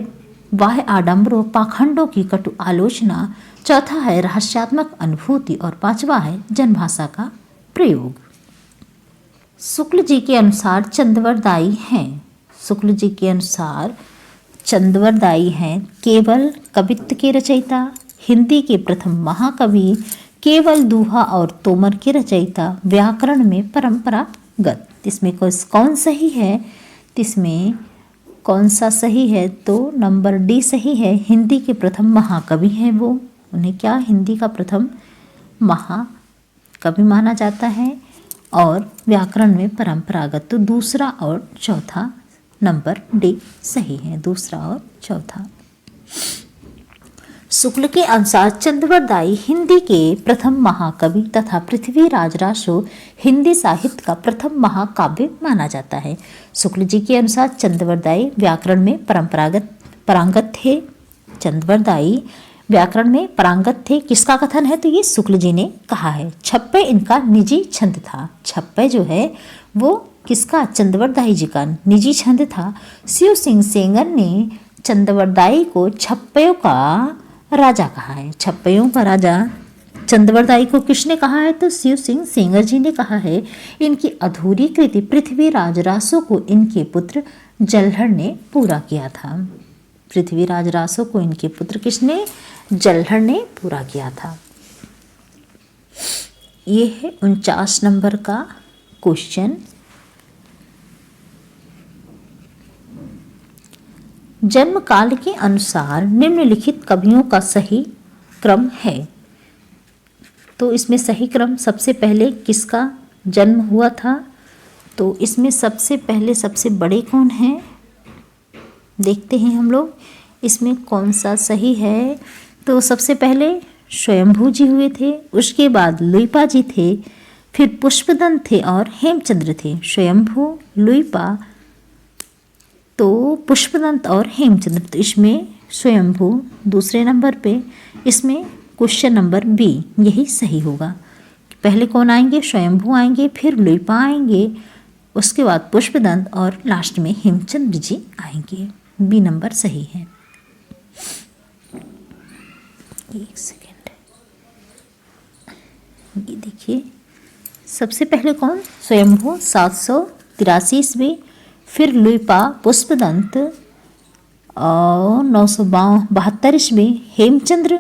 बाह्य आडंबरों पाखंडों की कटु आलोचना। चौथा है रहस्यात्मक अनुभूति और पांचवा है जनभाषा का प्रयोग। शुक्ल जी के अनुसार चंद्रवरदायी हैं। शुक्ल जी के अनुसार चंद्रवरदायी हैं केवल कवित्व के रचयिता, हिंदी के प्रथम महाकवि, केवल दूहा और तोमर के रचयिता, व्याकरण में परंपरागत। इसमें कौन सही है? इसमें कौन सा सही है? तो नंबर डी सही है। हिंदी के प्रथम महाकवि हैं वो, उन्हें क्या हिंदी का प्रथम महाकवि माना जाता है। और व्याकरण में परंपरागत, तो दूसरा और चौथा नंबर डी सही है, दूसरा और चौथा। शुक्ल के अनुसार चंद्रवरदायी हिंदी के प्रथम महाकवि तथा पृथ्वीराज रासो हिंदी साहित्य का प्रथम महाकाव्य माना जाता है। शुक्ल जी के अनुसार चंद्रवरदायी व्याकरण में पारंगत थे। चंद्रवरदायी व्याकरण में पारंगत थे। किसका कथन है? तो ये शुक्ल जी ने कहा है। छप्पे इनका निजी छंद था। छप्पे जो है वो किसका? चंद्रवरदायी जी का निजी छंद था। शिव सिंह सेंगर ने चंद्रवरदायी को छप्पयों का राजा कहा है। छप्पयों का राजा चंद्रवरदायी को किसने कहा है? तो शिव सिंह सेंगर जी ने कहा है। इनकी अधूरी कृति पृथ्वीराज रासो को इनके पुत्र जलहर ने पूरा किया था। पृथ्वीराज रासो को इनके पुत्र किसने? जलहर ने पूरा किया था। ये है 49 नंबर का क्वेश्चन। जन्म काल के अनुसार निम्नलिखित कवियों का सही क्रम है। तो इसमें सही क्रम, सबसे पहले किसका जन्म हुआ था? तो इसमें सबसे पहले सबसे बड़े कौन हैं? देखते हैं हम लोग इसमें कौन सा सही है। तो सबसे पहले स्वयंभू जी हुए थे, उसके बाद लुइपा जी थे, फिर पुष्पदंत थे और हेमचंद्र थे। स्वयंभू, लुइपा, तो पुष्पदंत और हेमचंद्र। तो इसमें स्वयंभू दूसरे नंबर पे, इसमें क्वेश्चन नंबर बी यही सही होगा। पहले कौन आएंगे? स्वयंभू आएंगे, फिर लुइपा आएंगे, उसके बाद पुष्पदंत और लास्ट में हेमचंद्र जी आएंगे। बी नंबर सही है। एक सेकेंड, ये देखिए सबसे पहले कौन? स्वयंभू 783 ईस्वी, फिर लुइपा, पुष्पदंत और 972 ईस्वी, हेमचंद्र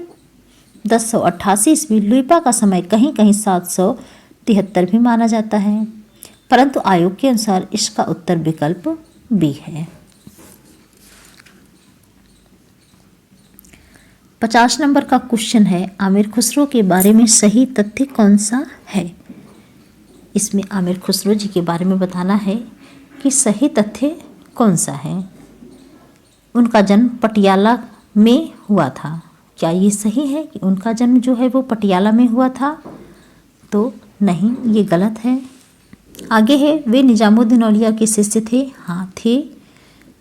1088 ईस्वी। लुइपा का समय कहीं कहीं 773 भी माना जाता है, परंतु आयोग के अनुसार इसका उत्तर विकल्प बी है। 50 नंबर का क्वेश्चन है, आमिर खुसरो के बारे में सही तथ्य कौन सा है? इसमें आमिर खुसरो जी के बारे में बताना है कि सही तथ्य कौन सा है। उनका जन्म पटियाला में हुआ था। क्या ये सही है कि उनका जन्म जो है वो पटियाला में हुआ था? तो नहीं, ये गलत है। आगे है, वे निजामुद्दीन औलिया के शिष्य थे। हाँ थे।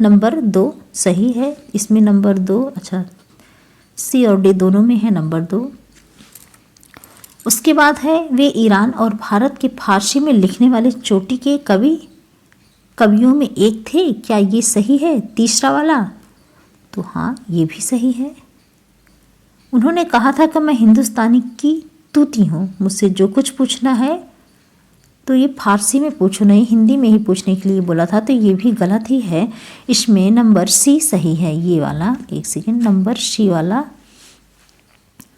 नंबर 2 सही है। इसमें नंबर 2, अच्छा सी और डी दोनों में है नंबर 2। उसके बाद है, वे ईरान और भारत के फारसी में लिखने वाले चोटी के कवियों में एक थे। क्या ये सही है? तीसरा वाला, तो हाँ ये भी सही है। उन्होंने कहा था कि मैं हिंदुस्तानी की तूती हूँ, मुझसे जो कुछ पूछना है तो ये फारसी में पूछो, नहीं हिंदी में ही पूछने के लिए बोला था, तो ये भी गलत ही है। इसमें नंबर सी सही है, ये वाला। एक सेकेंड, नंबर सी वाला,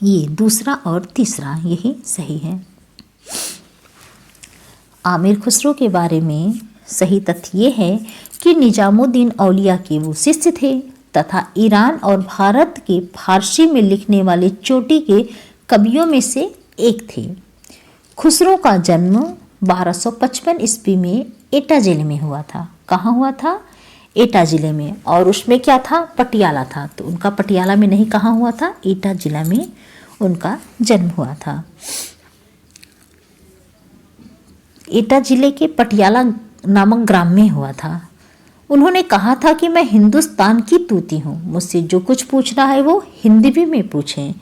ये दूसरा और तीसरा यही सही है। आमिर खुसरो के बारे में सही तथ्य ये है कि निजामुद्दीन औलिया के वो शिष्य थे तथा ईरान और भारत के फारसी में लिखने वाले चोटी के कवियों में से एक थे। खुसरो का जन्म 1255 ईस्वी में एटा जिले में हुआ था। कहाँ हुआ था? एटा जिले में। और उसमें क्या था? पटियाला था। तो उनका पटियाला में नहीं, कहाँ हुआ था? एटा जिला में उनका जन्म हुआ था। एटा जिले के पटियाला नामक ग्राम में हुआ था। उन्होंने कहा था कि मैं हिंदुस्तान की तूती हूँ, मुझसे जो कुछ पूछना है वो हिंदवी में पूछें।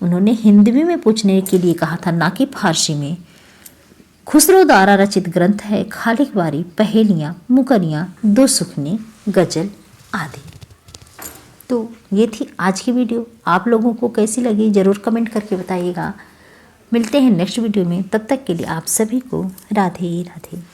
उन्होंने हिंदवी में पूछने के लिए कहा था, ना कि फारसी में। खुसरो द्वारा रचित ग्रंथ है खालिक बारी, पहेलियाँ, मुकरियाँ, दो सुखने, गजल आदि। तो ये थी आज की वीडियो। आप लोगों को कैसी लगी ज़रूर कमेंट करके बताइएगा। मिलते हैं नेक्स्ट वीडियो में, तब तक के लिए आप सभी को राधे राधे।